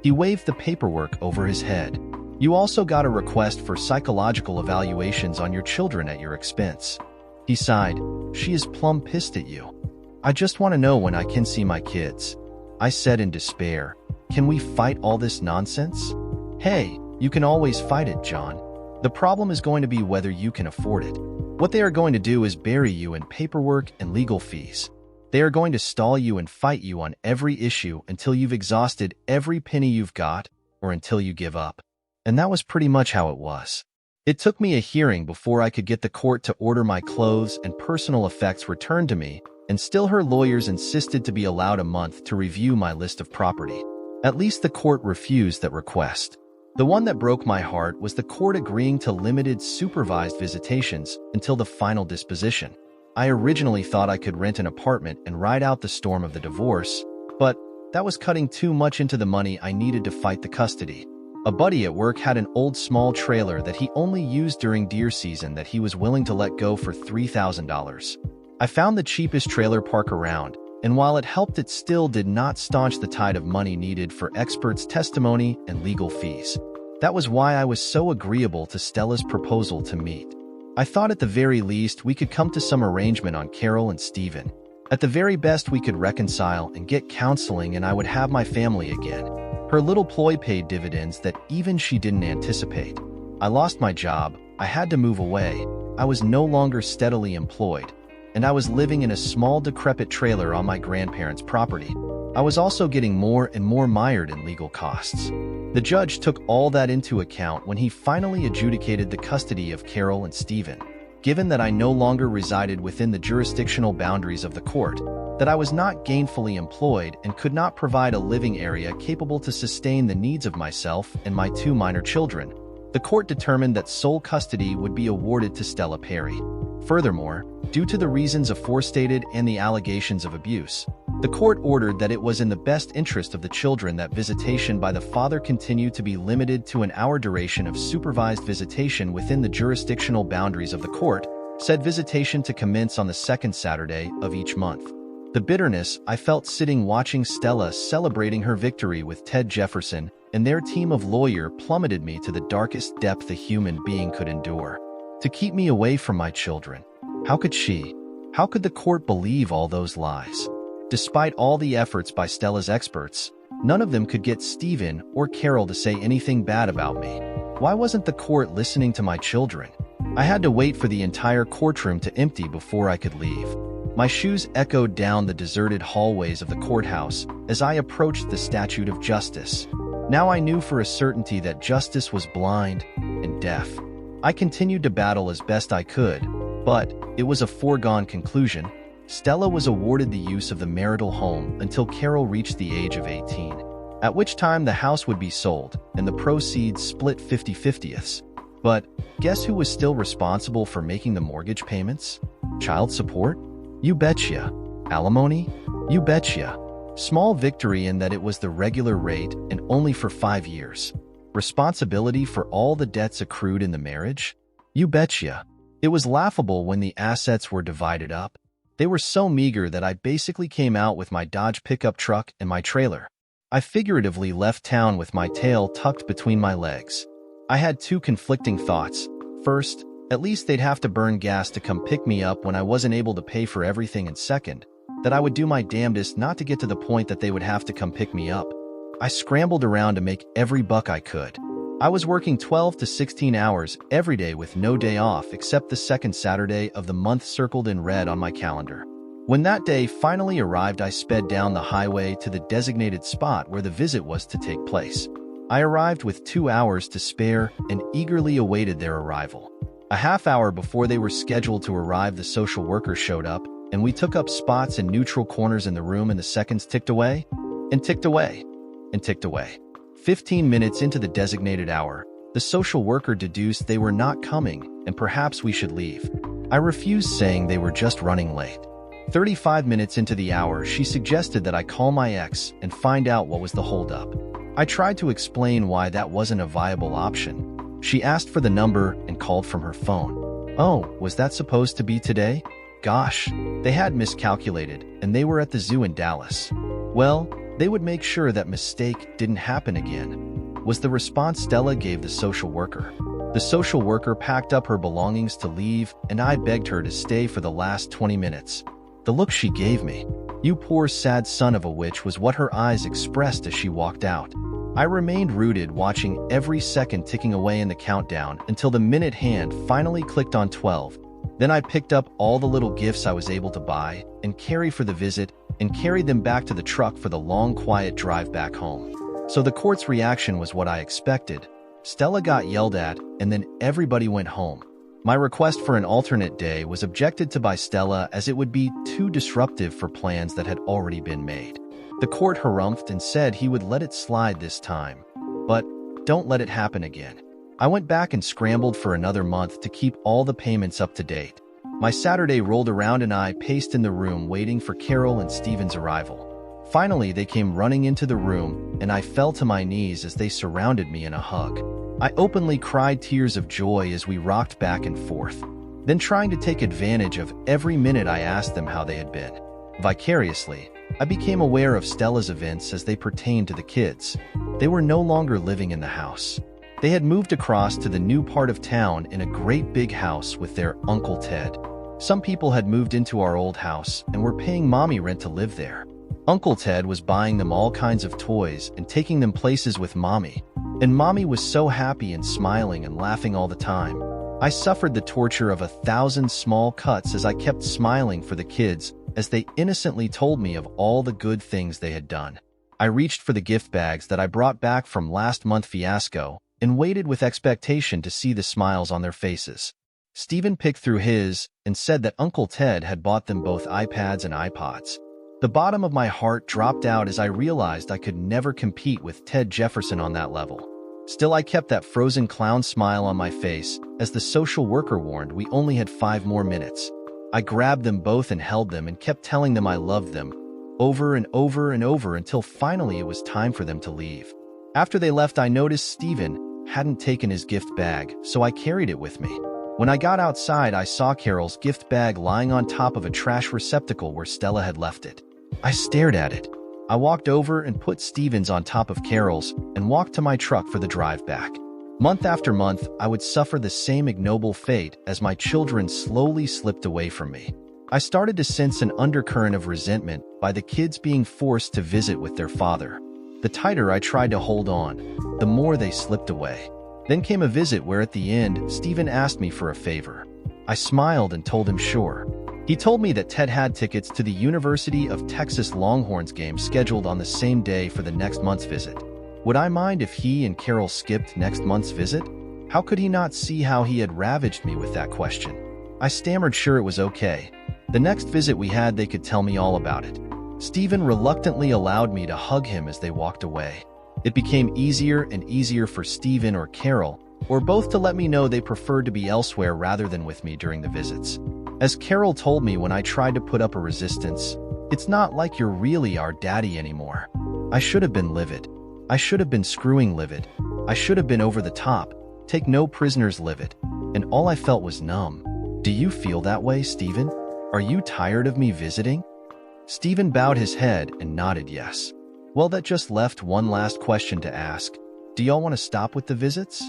He waved the paperwork over his head. You also got a request for psychological evaluations on your children at your expense. He sighed. She is plumb pissed at you. I just want to know when I can see my kids. I said in despair. Can we fight all this nonsense? Hey, you can always fight it, John. The problem is going to be whether you can afford it. What they are going to do is bury you in paperwork and legal fees. They are going to stall you and fight you on every issue until you've exhausted every penny you've got or until you give up. And that was pretty much how it was. It took me a hearing before I could get the court to order my clothes and personal effects returned to me, and still her lawyers insisted to be allowed a month to review my list of property. At least the court refused that request. The one that broke my heart was the court agreeing to limited supervised visitations until the final disposition. I originally thought I could rent an apartment and ride out the storm of the divorce, but that was cutting too much into the money I needed to fight the custody. A buddy at work had an old small trailer that he only used during deer season that he was willing to let go for $3,000. I found the cheapest trailer park around, and while it helped, it still did not staunch the tide of money needed for experts' testimony and legal fees. That was why I was so agreeable to Stella's proposal to meet. I thought at the very least we could come to some arrangement on Carol and Stephen. At the very best we could reconcile and get counseling and I would have my family again. Her little ploy paid dividends that even she didn't anticipate. I lost my job, I had to move away, I was no longer steadily employed, and I was living in a small decrepit trailer on my grandparents' property. I was also getting more and more mired in legal costs. The judge took all that into account when he finally adjudicated the custody of Carol and Stephen. Given that I no longer resided within the jurisdictional boundaries of the court, that I was not gainfully employed and could not provide a living area capable to sustain the needs of myself and my 2 minor children, the court determined that sole custody would be awarded to Stella Perry. Furthermore, due to the reasons aforestated and the allegations of abuse, the court ordered that it was in the best interest of the children that visitation by the father continue to be limited to an hour duration of supervised visitation within the jurisdictional boundaries of the court, said visitation to commence on the 2nd Saturday of each month. The bitterness I felt sitting watching Stella celebrating her victory with Ted Jefferson and their team of lawyers plummeted me to the darkest depth a human being could endure. To keep me away from my children. How could she? How could the court believe all those lies? Despite all the efforts by Stella's experts, none of them could get Stephen or Carol to say anything bad about me. Why wasn't the court listening to my children? I had to wait for the entire courtroom to empty before I could leave. My shoes echoed down the deserted hallways of the courthouse as I approached the statue of justice. Now I knew for a certainty that justice was blind and deaf. I continued to battle as best I could, but it was a foregone conclusion. Stella was awarded the use of the marital home until Carol reached the age of 18, at which time the house would be sold and the proceeds split 50-50ths. But guess who was still responsible for making the mortgage payments? Child support? You betcha. Alimony? You betcha. Small victory in that it was the regular rate and only for 5 years. Responsibility for all the debts accrued in the marriage? You betcha. It was laughable when the assets were divided up. They were so meager that I basically came out with my Dodge pickup truck and my trailer. I figuratively left town with my tail tucked between my legs. I had 2 conflicting thoughts. First, at least they'd have to burn gas to come pick me up when I wasn't able to pay for everything, and second, that I would do my damnedest not to get to the point that they would have to come pick me up. I scrambled around to make every buck I could. I was working 12 to 16 hours every day with no day off except the second Saturday of the month circled in red on my calendar. When that day finally arrived, I sped down the highway to the designated spot where the visit was to take place. I arrived with 2 hours to spare and eagerly awaited their arrival. A half hour before they were scheduled to arrive, the social worker showed up, and we took up spots in neutral corners in the room, and the seconds ticked away, and ticked away, and ticked away. 15 minutes into the designated hour, the social worker deduced they were not coming and perhaps we should leave. I refused, saying they were just running late. 35 minutes into the hour, she suggested that I call my ex and find out what was the holdup. I tried to explain why that wasn't a viable option. She asked for the number and called from her phone. Oh, was that supposed to be today? Gosh, they had miscalculated, and they were at the zoo in Dallas. Well, they would make sure that mistake didn't happen again, was the response Stella gave the social worker. The social worker packed up her belongings to leave, and I begged her to stay for the last 20 minutes. The look she gave me, "You poor sad son of a witch," was what her eyes expressed as she walked out. I remained rooted, watching every second ticking away in the countdown until the minute hand finally clicked on 12. Then I picked up all the little gifts I was able to buy and carry for the visit and carried them back to the truck for the long, quiet drive back home. So the court's reaction was what I expected. Stella got yelled at, and then everybody went home. My request for an alternate day was objected to by Stella, as it would be too disruptive for plans that had already been made. The court harumphed and said he would let it slide this time, but don't let it happen again. I went back and scrambled for another month to keep all the payments up to date. My Saturday rolled around and I paced in the room waiting for Carol and Steven's arrival. Finally, they came running into the room, and I fell to my knees as they surrounded me in a hug. I openly cried tears of joy as we rocked back and forth. Then, trying to take advantage of every minute, I asked them how they had been. Vicariously, I became aware of Stella's events as they pertained to the kids. They were no longer living in the house. They had moved across to the new part of town in a great big house with their Uncle Ted. Some people had moved into our old house and were paying mommy rent to live there. Uncle Ted was buying them all kinds of toys and taking them places with mommy. And mommy was so happy and smiling and laughing all the time. I suffered the torture of 1,000 small cuts as I kept smiling for the kids as they innocently told me of all the good things they had done. I reached for the gift bags that I brought back from last month's fiasco and waited with expectation to see the smiles on their faces. Steven picked through his and said that Uncle Ted had bought them both iPads and iPods. The bottom of my heart dropped out as I realized I could never compete with Ted Jefferson on that level. Still, I kept that frozen clown smile on my face as the social worker warned we only had 5 more minutes. I grabbed them both and held them and kept telling them I loved them, over and over and over, until finally it was time for them to leave. After they left, I noticed Steven hadn't taken his gift bag, so I carried it with me. When I got outside, I saw Carol's gift bag lying on top of a trash receptacle where Stella had left it. I stared at it. I walked over and put Steven's on top of Carol's and walked to my truck for the drive back. Month after month, I would suffer the same ignoble fate as my children slowly slipped away from me. I started to sense an undercurrent of resentment by the kids being forced to visit with their father. The tighter I tried to hold on, the more they slipped away. Then came a visit where at the end, Steven asked me for a favor. I smiled and told him sure. He told me that Ted had tickets to the University of Texas Longhorns game scheduled on the same day for the next month's visit. Would I mind if he and Carol skipped next month's visit? How could he not see how he had ravaged me with that question? I stammered sure it was okay. The next visit we had, they could tell me all about it. Steven reluctantly allowed me to hug him as they walked away. It became easier and easier for Steven or Carol, or both, to let me know they preferred to be elsewhere rather than with me during the visits. As Carol told me when I tried to put up a resistance, "It's not like you're really our daddy anymore." I should have been livid. I should have been screwing livid. I should have been over the top, take no prisoners livid. And all I felt was numb. Do you feel that way, Steven? Are you tired of me visiting? Steven bowed his head and nodded yes. Well, that just left one last question to ask. Do y'all want to stop with the visits?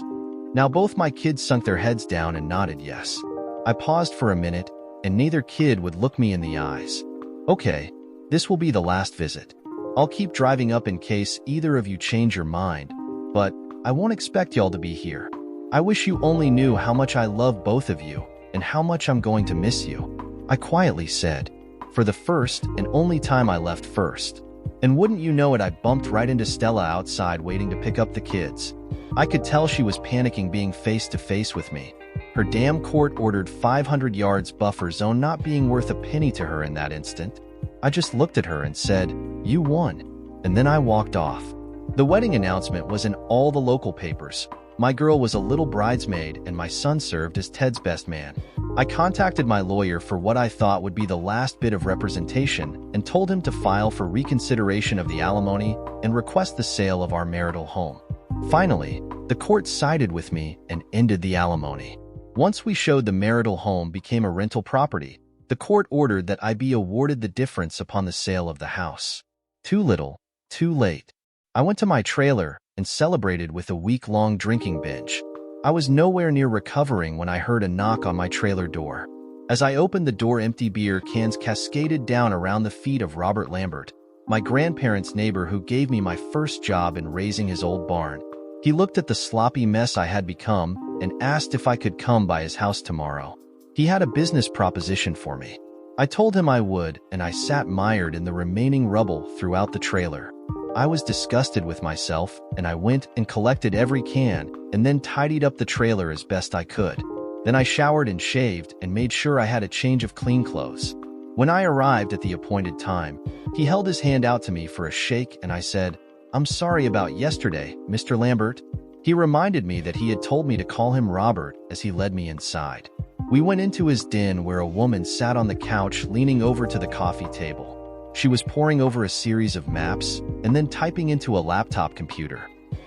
Now both my kids sunk their heads down and nodded yes. I paused for a minute, and neither kid would look me in the eyes. Okay, this will be the last visit. I'll keep driving up in case either of you change your mind, but I won't expect y'all to be here. I wish you only knew how much I love both of you and how much I'm going to miss you," I quietly said, for the first and only time I left first. And wouldn't you know it, I bumped right into Stella outside waiting to pick up the kids. I could tell she was panicking being face to face with me. Her damn court-ordered 500 yards buffer zone not being worth a penny to her in that instant. I just looked at her and said, "You won." And then I walked off. The wedding announcement was in all the local papers. My girl was a little bridesmaid and my son served as Ted's best man. I contacted my lawyer for what I thought would be the last bit of representation and told him to file for reconsideration of the alimony and request the sale of our marital home. Finally, the court sided with me and ended the alimony. Once we showed the marital home became a rental property, the court ordered that I be awarded the difference upon the sale of the house. Too little, too late. I went to my trailer and celebrated with a week-long drinking binge. I was nowhere near recovering when I heard a knock on my trailer door. As I opened the door, empty beer cans cascaded down around the feet of Robert Lambert, my grandparents' neighbor who gave me my first job in raising his old barn. He looked at the sloppy mess I had become and asked if I could come by his house tomorrow. He had a business proposition for me. I told him I would, and I sat mired in the remaining rubble throughout the trailer. I was disgusted with myself, and I went and collected every can and then tidied up the trailer as best I could. Then I showered and shaved and made sure I had a change of clean clothes. When I arrived at the appointed time, he held his hand out to me for a shake and I said, "I'm sorry about yesterday, Mr. Lambert." He reminded me that he had told me to call him Robert as he led me inside. We went into his den where a woman sat on the couch leaning over to the coffee table. She was poring over a series of maps and then typing into a laptop computer.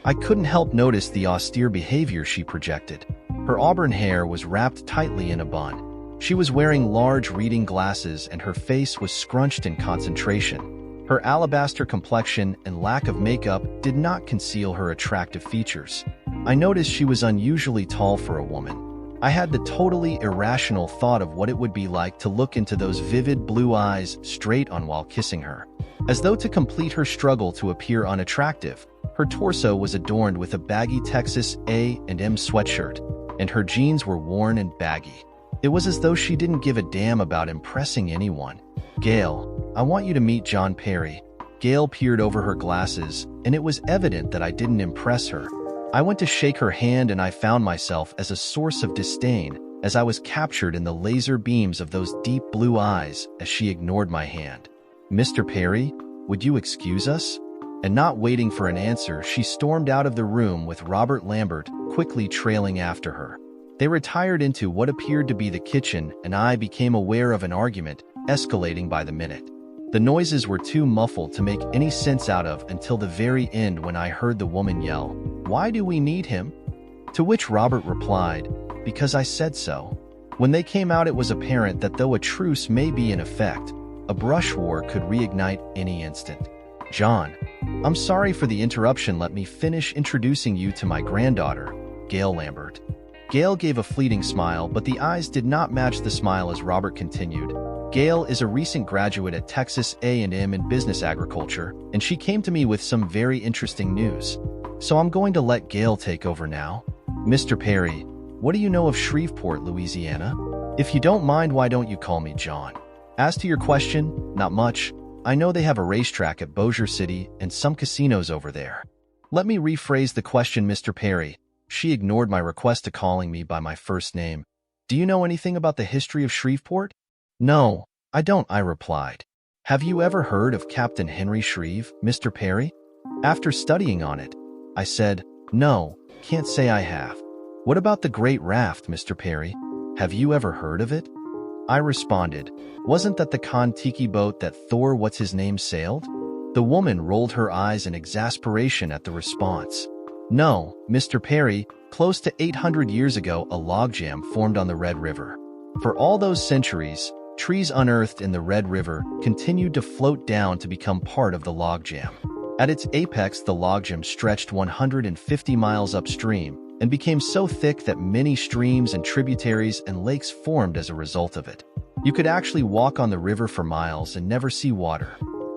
I couldn't help notice the austere behavior she projected. Her auburn hair was wrapped tightly in a bun. She was wearing large reading glasses and her face was scrunched in concentration. Her alabaster complexion and lack of makeup did not conceal her attractive features. I noticed she was unusually tall for a woman. I had the totally irrational thought of what it would be like to look into those vivid blue eyes straight on while kissing her. As though to complete her struggle to appear unattractive, her torso was adorned with a baggy Texas A&M sweatshirt, and her jeans were worn and baggy. It was as though she didn't give a damn about impressing anyone. "Gail, I want you to meet John Perry." Gail peered over her glasses, and it was evident that I didn't impress her. I went to shake her hand and I found myself as a source of disdain as I was captured in the laser beams of those deep blue eyes as she ignored my hand. "Mr. Perry, would you excuse us?" And not waiting for an answer, she stormed out of the room with Robert Lambert quickly trailing after her. They retired into what appeared to be the kitchen and I became aware of an argument escalating by the minute. The noises were too muffled to make any sense out of until the very end when I heard the woman yell, "Why do we need him?" To which Robert replied, "Because I said so." When they came out, it was apparent that though a truce may be in effect, a brush war could reignite any instant. "John, I'm sorry for the interruption. Let me finish introducing you to my granddaughter, Gail Lambert." Gail gave a fleeting smile, but the eyes did not match the smile as Robert continued. "Gail is a recent graduate at Texas A&M in business agriculture, and she came to me with some very interesting news. So I'm going to let Gail take over now. Mr. Perry, what do you know of Shreveport, Louisiana? If you don't mind, why don't you call me John? As to your question, not much. I know they have a racetrack at Bossier City and some casinos over there." "Let me rephrase the question, Mr. Perry." She ignored my request to calling me by my first name. "Do you know anything about the history of Shreveport?" "No, I don't," I replied. "Have you ever heard of Captain Henry Shreve, Mr. Perry?" After studying on it, I said, "No, can't say I have." "What about the Great Raft, Mr. Perry? Have you ever heard of it?" I responded, "Wasn't that the Kon-Tiki boat that Thor what's-his-name sailed?" The woman rolled her eyes in exasperation at the response. "No, Mr. Perry, close to 800 years ago a logjam formed on the Red River. For all those centuries, trees unearthed in the Red River continued to float down to become part of the logjam. At its apex, the logjam stretched 150 miles upstream and became so thick that many streams and tributaries and lakes formed as a result of it. You could actually walk on the river for miles and never see water.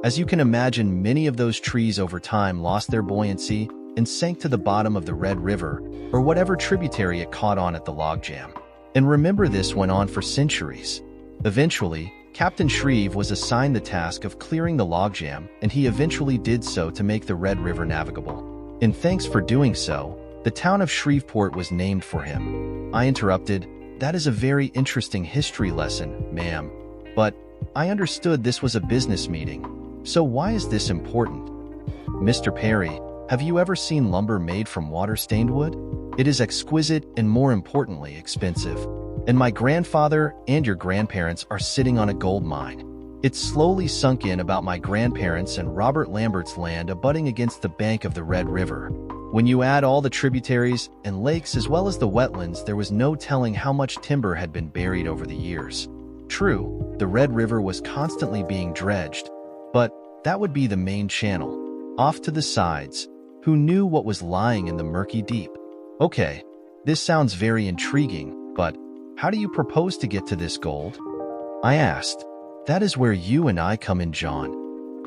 As you can imagine, many of those trees over time lost their buoyancy and sank to the bottom of the Red River, or whatever tributary it caught on at the logjam. And remember, this went on for centuries. Eventually, Captain Shreve was assigned the task of clearing the logjam, and he eventually did so to make the Red River navigable. And thanks for doing so, the town of Shreveport was named for him. I interrupted. That is a very interesting history lesson, ma'am. But I understood this was a business meeting. So why is this important? Mr. Perry, have you ever seen lumber made from water-stained wood? It is exquisite and, more importantly, expensive. And my grandfather and your grandparents are sitting on a gold mine. It slowly sunk in about my grandparents and Robert Lambert's land abutting against the bank of the Red River. When you add all the tributaries and lakes as well as the wetlands, there was no telling how much timber had been buried over the years. True, the Red River was constantly being dredged, but that would be the main channel. Off to the sides, who knew what was lying in the murky deep? Okay, this sounds very intriguing, but how do you propose to get to this gold? I asked. That is where you and I come in, John.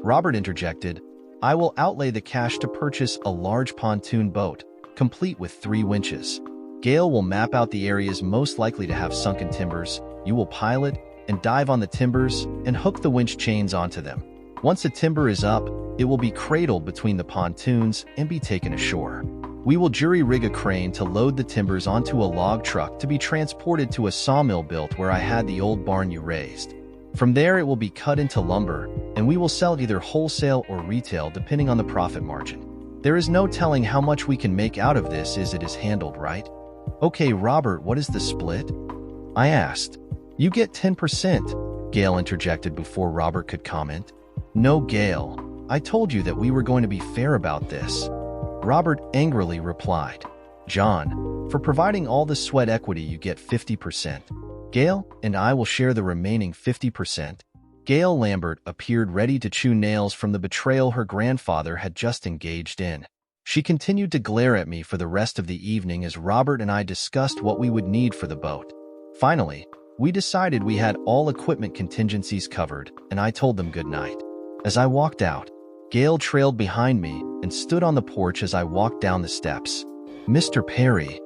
Robert interjected. I will outlay the cash to purchase a large pontoon boat, complete with 3 winches. Gail will map out the areas most likely to have sunken timbers. You will pilot and dive on the timbers and hook the winch chains onto them. Once a timber is up, it will be cradled between the pontoons and be taken ashore. We will jury-rig a crane to load the timbers onto a log truck to be transported to a sawmill built where I had the old barn you raised. From there, it will be cut into lumber, and we will sell it either wholesale or retail depending on the profit margin. There is no telling how much we can make out of this as it is handled, right? Okay, Robert, what is the split? I asked. You get 10%, Gail interjected before Robert could comment. No, Gail. I told you that we were going to be fair about this. Robert angrily replied. John, for providing all the sweat equity, you get 50%. Gail and I will share the remaining 50%. Gail Lambert appeared ready to chew nails from the betrayal her grandfather had just engaged in. She continued to glare at me for the rest of the evening as Robert and I discussed what we would need for the boat. Finally, we decided we had all equipment contingencies covered, and I told them good night. As I walked out, Gail trailed behind me and stood on the porch as I walked down the steps. Mr. Perry.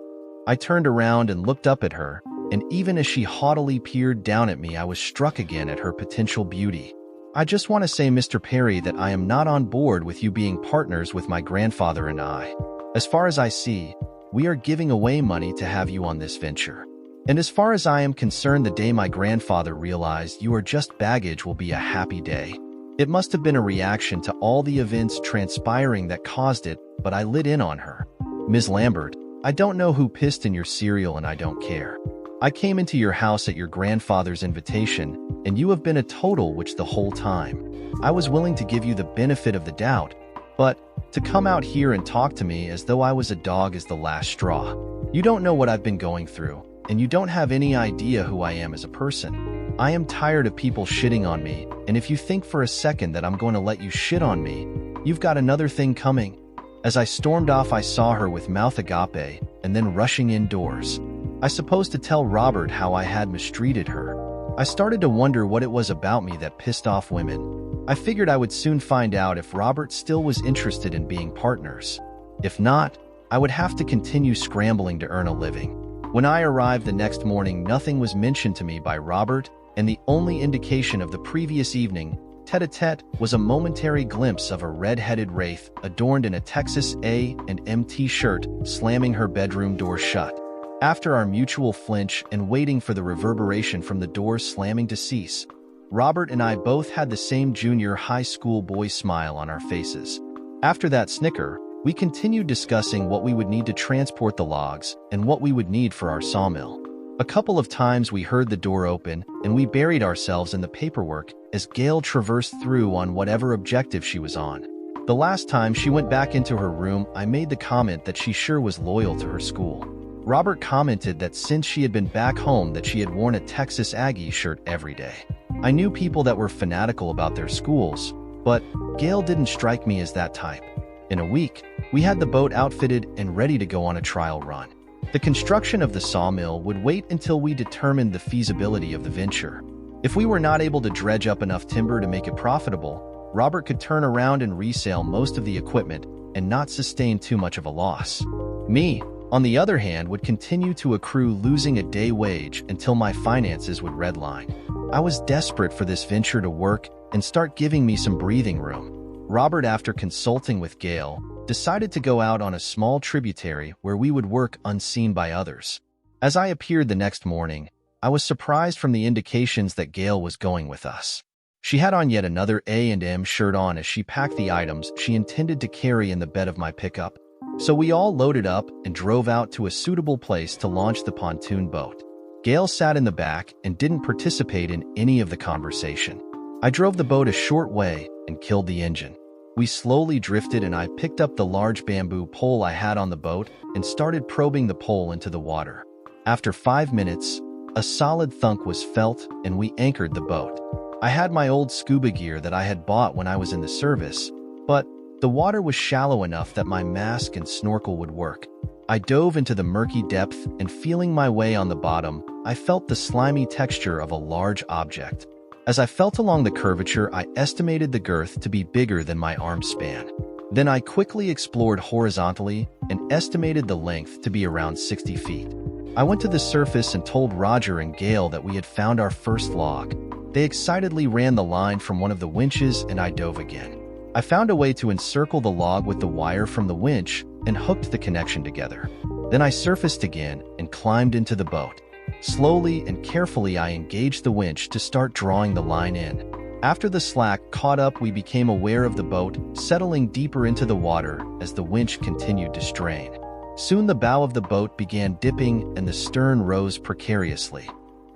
I turned around and looked up at her, and even as she haughtily peered down at me, I was struck again at her potential beauty. I just want to say, Mr. Perry, that I am not on board with you being partners with my grandfather and I. As far as I see, we are giving away money to have you on this venture. And as far as I am concerned, the day my grandfather realized you are just baggage will be a happy day. It must have been a reaction to all the events transpiring that caused it, but I lit in on her. Ms. Lambert, I don't know who pissed in your cereal and I don't care. I came into your house at your grandfather's invitation, and you have been a total witch the whole time. I was willing to give you the benefit of the doubt, but to come out here and talk to me as though I was a dog is the last straw. You don't know what I've been going through, and you don't have any idea who I am as a person. I am tired of people shitting on me, and if you think for a second that I'm going to let you shit on me, you've got another thing coming. As I stormed off, I saw her with mouth agape and then rushing indoors. I supposed to tell Robert how I had mistreated her. I started to wonder what it was about me that pissed off women. I figured I would soon find out if Robert still was interested in being partners. If not, I would have to continue scrambling to earn a living. When I arrived the next morning, nothing was mentioned to me by Robert, and the only indication of the previous evening, tete-a-tete, was a momentary glimpse of a red-headed wraith adorned in a Texas A&M t-shirt slamming her bedroom door shut. After our mutual flinch and waiting for the reverberation from the door slamming to cease, Robert and I both had the same junior high school boy smile on our faces. After that snicker, we continued discussing what we would need to transport the logs and what we would need for our sawmill. A couple of times we heard the door open and we buried ourselves in the paperwork as Gail traversed through on whatever objective she was on. The last time she went back into her room, I made the comment that she sure was loyal to her school. Robert commented that since she had been back home that she had worn a Texas Aggie shirt every day. I knew people that were fanatical about their schools, but Gail didn't strike me as that type. In a week, we had the boat outfitted and ready to go on a trial run. The construction of the sawmill would wait until we determined the feasibility of the venture. If we were not able to dredge up enough timber to make it profitable, Robert could turn around and resell most of the equipment, and not sustain too much of a loss. Me, on the other hand, would continue to accrue, losing a day wage until my finances would redline. I was desperate for this venture to work and start giving me some breathing room. Robert, after consulting with Gail, decided to go out on a small tributary where we would work unseen by others. As I appeared the next morning, I was surprised from the indications that Gail was going with us. She had on yet another A&M shirt on as she packed the items she intended to carry in the bed of my pickup. So we all loaded up and drove out to a suitable place to launch the pontoon boat. Gail sat in the back and didn't participate in any of the conversation. I drove the boat a short way and killed the engine. We slowly drifted and I picked up the large bamboo pole I had on the boat and started probing the pole into the water. After 5 minutes, a solid thunk was felt and we anchored the boat. I had my old scuba gear that I had bought when I was in the service, but the water was shallow enough that my mask and snorkel would work. I dove into the murky depth and, feeling my way on the bottom, I felt the slimy texture of a large object. As I felt along the curvature, I estimated the girth to be bigger than my arm span. Then I quickly explored horizontally and estimated the length to be around 60 feet. I went to the surface and told Roger and Gail that we had found our first log. They excitedly ran the line from one of the winches and I dove again. I found a way to encircle the log with the wire from the winch and hooked the connection together. Then I surfaced again and climbed into the boat. Slowly and carefully I engaged the winch to start drawing the line in. After the slack caught up, we became aware of the boat settling deeper into the water as the winch continued to strain. Soon the bow of the boat began dipping and the stern rose precariously.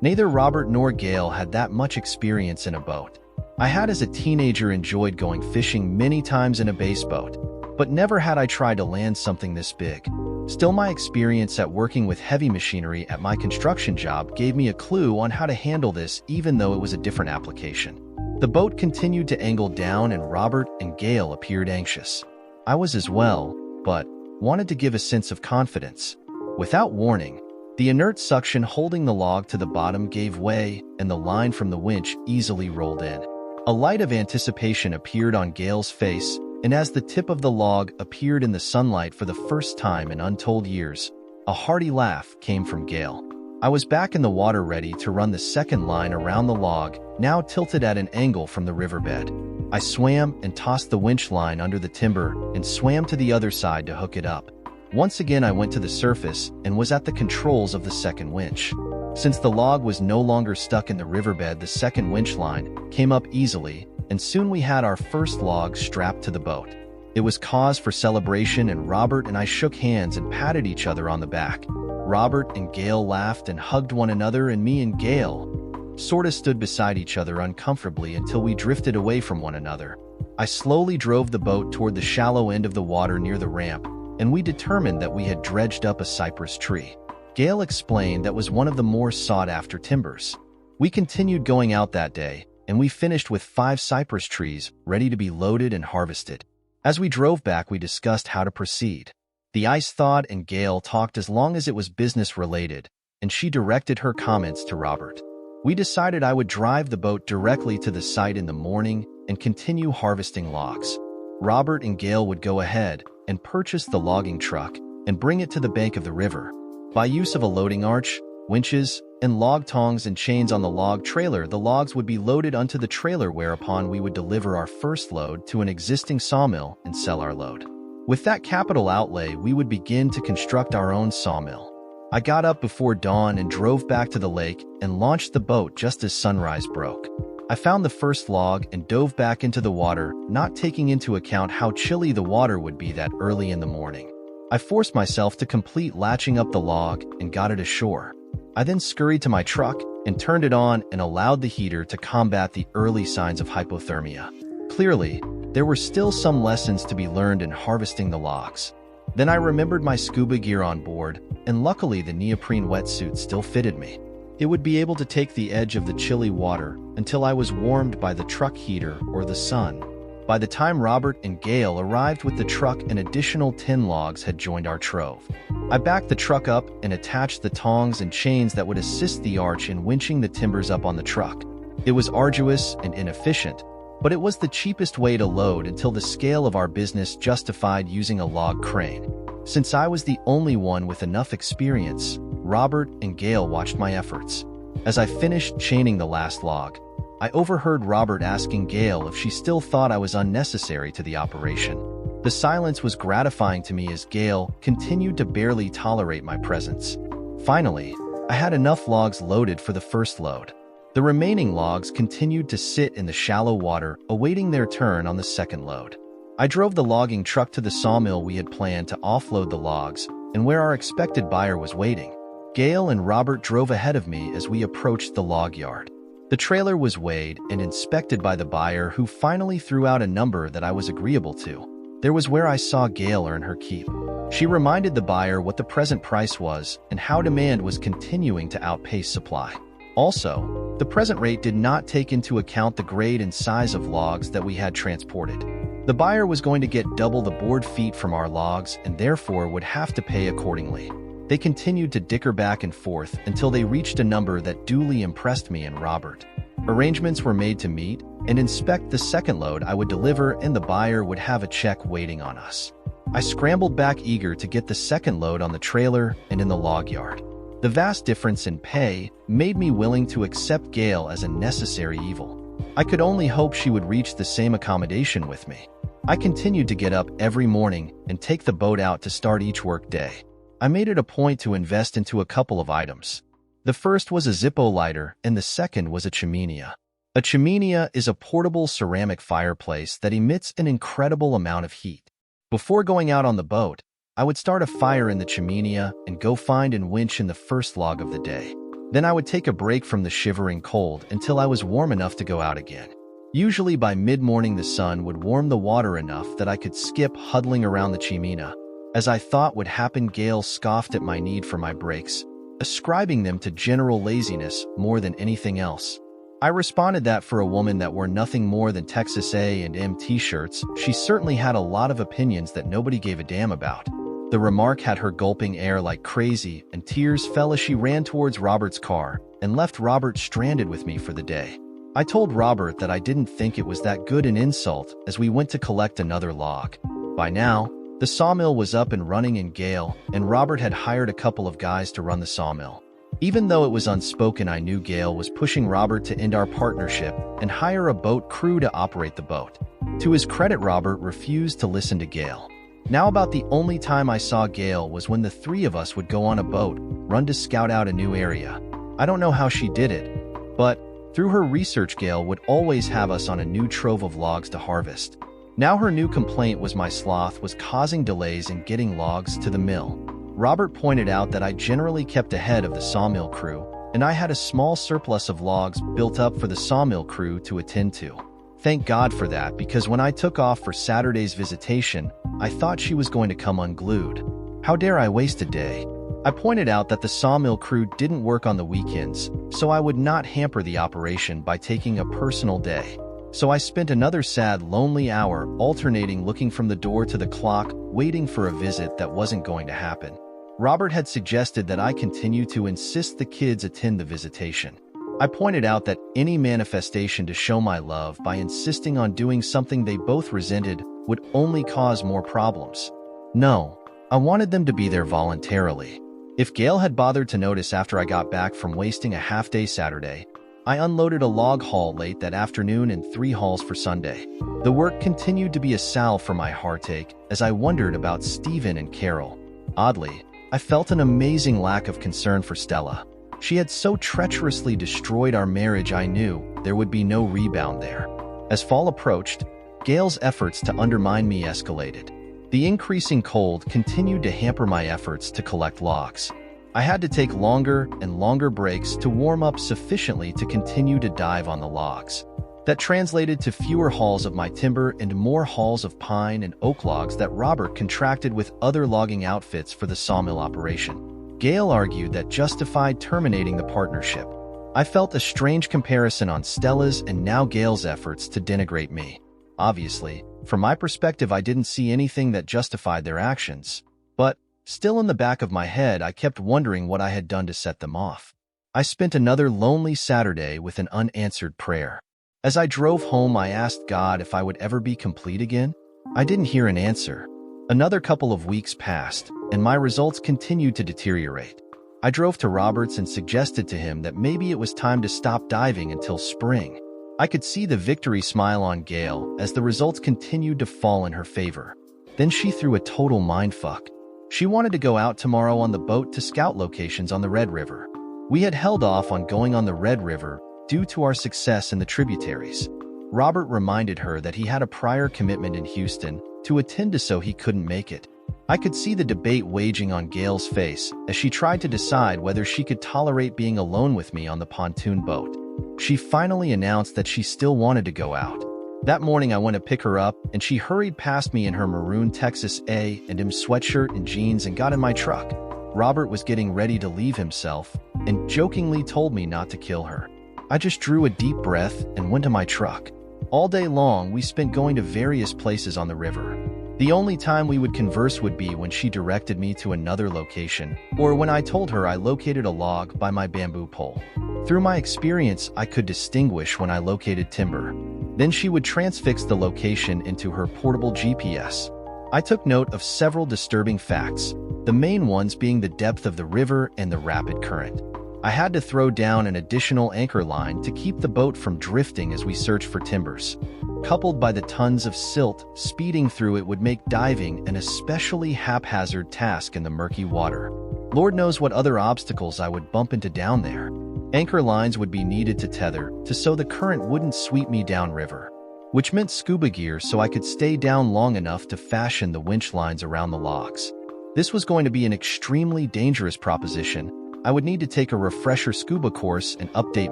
Neither Robert nor Gail had that much experience in a boat. I had as a teenager enjoyed going fishing many times in a bass boat, but never had I tried to land something this big. Still, my experience at working with heavy machinery at my construction job gave me a clue on how to handle this, even though it was a different application. The boat continued to angle down and Robert and Gail appeared anxious. I was as well, but wanted to give a sense of confidence. Without warning, the inert suction holding the log to the bottom gave way and the line from the winch easily rolled in. A light of anticipation appeared on Gail's face, and as the tip of the log appeared in the sunlight for the first time in untold years, a hearty laugh came from Gail. I was back in the water ready to run the second line around the log, now tilted at an angle from the riverbed. I swam and tossed the winch line under the timber and swam to the other side to hook it up. Once again I went to the surface and was at the controls of the second winch. Since the log was no longer stuck in the riverbed, the second winch line came up easily, and soon we had our first log strapped to the boat. It was cause for celebration, and Robert and I shook hands and patted each other on the back. Robert and Gail laughed and hugged one another, and me and Gail sorta stood beside each other uncomfortably until we drifted away from one another. I slowly drove the boat toward the shallow end of the water near the ramp, and we determined that we had dredged up a cypress tree. Gail explained that was one of the more sought-after timbers. We continued going out that day, and we finished with 5 cypress trees ready to be loaded and harvested. As we drove back, we discussed how to proceed. The ice thawed and Gail talked as long as it was business-related, and she directed her comments to Robert. We decided I would drive the boat directly to the site in the morning and continue harvesting logs. Robert and Gail would go ahead and purchase the logging truck and bring it to the bank of the river. By use of a loading arch, winches, and log tongs and chains on the log trailer, the logs would be loaded onto the trailer, whereupon we would deliver our first load to an existing sawmill and sell our load. With that capital outlay, we would begin to construct our own sawmill. I got up before dawn and drove back to the lake and launched the boat just as sunrise broke. I found the first log and dove back into the water, not taking into account how chilly the water would be that early in the morning. I forced myself to complete latching up the log and got it ashore. I then scurried to my truck and turned it on and allowed the heater to combat the early signs of hypothermia. Clearly, there were still some lessons to be learned in harvesting the logs. Then I remembered my scuba gear on board, and luckily the neoprene wetsuit still fitted me. It would be able to take the edge of the chilly water until I was warmed by the truck heater or the sun. By the time Robert and Gail arrived with the truck, an additional 10 logs had joined our trove. I backed the truck up and attached the tongs and chains that would assist the arch in winching the timbers up on the truck. It was arduous and inefficient, but it was the cheapest way to load until the scale of our business justified using a log crane. Since I was the only one with enough experience, Robert and Gail watched my efforts. As I finished chaining the last log, I overheard Robert asking Gail if she still thought I was unnecessary to the operation. The silence was gratifying to me as Gail continued to barely tolerate my presence. Finally, I had enough logs loaded for the first load. The remaining logs continued to sit in the shallow water, awaiting their turn on the second load. I drove the logging truck to the sawmill we had planned to offload the logs, and where our expected buyer was waiting. Gail and Robert drove ahead of me as we approached the log yard. The trailer was weighed and inspected by the buyer, who finally threw out a number that I was agreeable to. There was where I saw Gail earn her keep. She reminded the buyer what the present price was and how demand was continuing to outpace supply. Also, the present rate did not take into account the grade and size of logs that we had transported. The buyer was going to get double the board feet from our logs and therefore would have to pay accordingly. They continued to dicker back and forth until they reached a number that duly impressed me and Robert. Arrangements were made to meet and inspect the second load I would deliver, and the buyer would have a check waiting on us. I scrambled back, eager to get the second load on the trailer and in the log yard. The vast difference in pay made me willing to accept Gail as a necessary evil. I could only hope she would reach the same accommodation with me. I continued to get up every morning and take the boat out to start each work day. I made it a point to invest into a couple of items. The first was a Zippo lighter and the second was a chimenea. A chimenea is a portable ceramic fireplace that emits an incredible amount of heat. Before going out on the boat, I would start a fire in the chimenea and go find and winch in the first log of the day. Then I would take a break from the shivering cold until I was warm enough to go out again. Usually by mid-morning the sun would warm the water enough that I could skip huddling around the chimenea. As I thought would happen, Gail scoffed at my need for my breaks, ascribing them to general laziness more than anything else. I responded that for a woman that wore nothing more than Texas A&M t-shirts, she certainly had a lot of opinions that nobody gave a damn about. The remark had her gulping air like crazy, and tears fell as she ran towards Robert's car and left Robert stranded with me for the day. I told Robert that I didn't think it was that good an insult as we went to collect another log. By now, the sawmill was up and running, and Gail and Robert had hired a couple of guys to run the sawmill. Even though it was unspoken, I knew Gail was pushing Robert to end our partnership and hire a boat crew to operate the boat. To his credit, Robert refused to listen to Gail. Now about the only time I saw Gail was when the three of us would go on a boat run to scout out a new area. I don't know how she did it, but through her research, Gail would always have us on a new trove of logs to harvest. Now her new complaint was my sloth was causing delays in getting logs to the mill. Robert pointed out that I generally kept ahead of the sawmill crew, and I had a small surplus of logs built up for the sawmill crew to attend to. Thank God for that, because when I took off for Saturday's visitation, I thought she was going to come unglued. How dare I waste a day? I pointed out that the sawmill crew didn't work on the weekends, so I would not hamper the operation by taking a personal day. So I spent another sad, lonely hour alternating looking from the door to the clock, waiting for a visit that wasn't going to happen. Robert had suggested that I continue to insist the kids attend the visitation. I pointed out that any manifestation to show my love by insisting on doing something they both resented would only cause more problems. No, I wanted them to be there voluntarily. If Gail had bothered to notice after I got back from wasting a half-day Saturday, I unloaded a log haul late that afternoon and 3 hauls for Sunday. The work continued to be a salve for my heartache as I wondered about Stephen and Carol. Oddly, I felt an amazing lack of concern for Stella. She had so treacherously destroyed our marriage, I knew there would be no rebound there. As fall approached, Gail's efforts to undermine me escalated. The increasing cold continued to hamper my efforts to collect logs. I had to take longer and longer breaks to warm up sufficiently to continue to dive on the logs. That translated to fewer hauls of my timber and more hauls of pine and oak logs that Robert contracted with other logging outfits for the sawmill operation. Gail argued that justified terminating the partnership. I felt a strange comparison on Stella's and now Gail's efforts to denigrate me. Obviously, from my perspective, I didn't see anything that justified their actions. But, still in the back of my head, I kept wondering what I had done to set them off. I spent another lonely Saturday with an unanswered prayer. As I drove home, I asked God if I would ever be complete again. I didn't hear an answer. Another couple of weeks passed, and my results continued to deteriorate. I drove to Robert's and suggested to him that maybe it was time to stop diving until spring. I could see the victory smile on Gail as the results continued to fall in her favor. Then she threw a total mindfuck. She wanted to go out tomorrow on the boat to scout locations on the Red River. We had held off on going on the Red River due to our success in the tributaries. Robert reminded her that he had a prior commitment in Houston to attend to, so he couldn't make it. I could see the debate waging on Gail's face as she tried to decide whether she could tolerate being alone with me on the pontoon boat. She finally announced that she still wanted to go out. That morning I went to pick her up, and she hurried past me in her maroon Texas A&M sweatshirt and jeans and got in my truck. Robert was getting ready to leave himself and jokingly told me not to kill her. I just drew a deep breath and went to my truck. All day long, we spent going to various places on the river. The only time we would converse would be when she directed me to another location, or when I told her I located a log by my bamboo pole. Through my experience, I could distinguish when I located timber. Then she would transfix the location into her portable GPS. I took note of several disturbing facts, the main ones being the depth of the river and the rapid current. I had to throw down an additional anchor line to keep the boat from drifting as we searched for timbers. Coupled by the tons of silt speeding through it would make diving an especially haphazard task in the murky water. Lord knows what other obstacles I would bump into down there. Anchor lines would be needed to tether so the current wouldn't sweep me downriver, which meant scuba gear so I could stay down long enough to fashion the winch lines around the logs. This was going to be an extremely dangerous proposition. I would need to take a refresher scuba course and update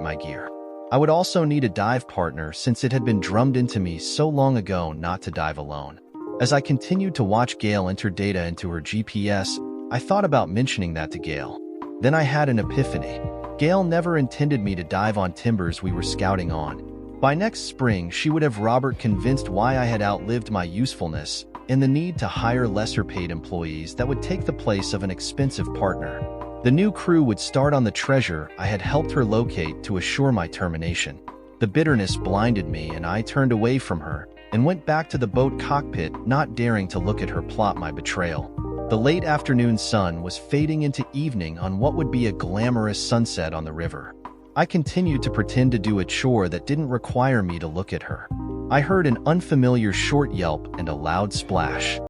my gear. I would also need a dive partner since it had been drummed into me so long ago not to dive alone. As I continued to watch Gail enter data into her GPS, I thought about mentioning that to Gail. Then I had an epiphany. Gail never intended me to dive on timbers we were scouting on. By next spring, she would have Robert convinced why I had outlived my usefulness and the need to hire lesser-paid employees that would take the place of an expensive partner. The new crew would start on the treasure I had helped her locate to assure my termination. The bitterness blinded me, and I turned away from her and went back to the boat cockpit, not daring to look at her plot my betrayal. The late afternoon sun was fading into evening on what would be a glamorous sunset on the river. I continued to pretend to do a chore that didn't require me to look at her. I heard an unfamiliar short yelp and a loud splash.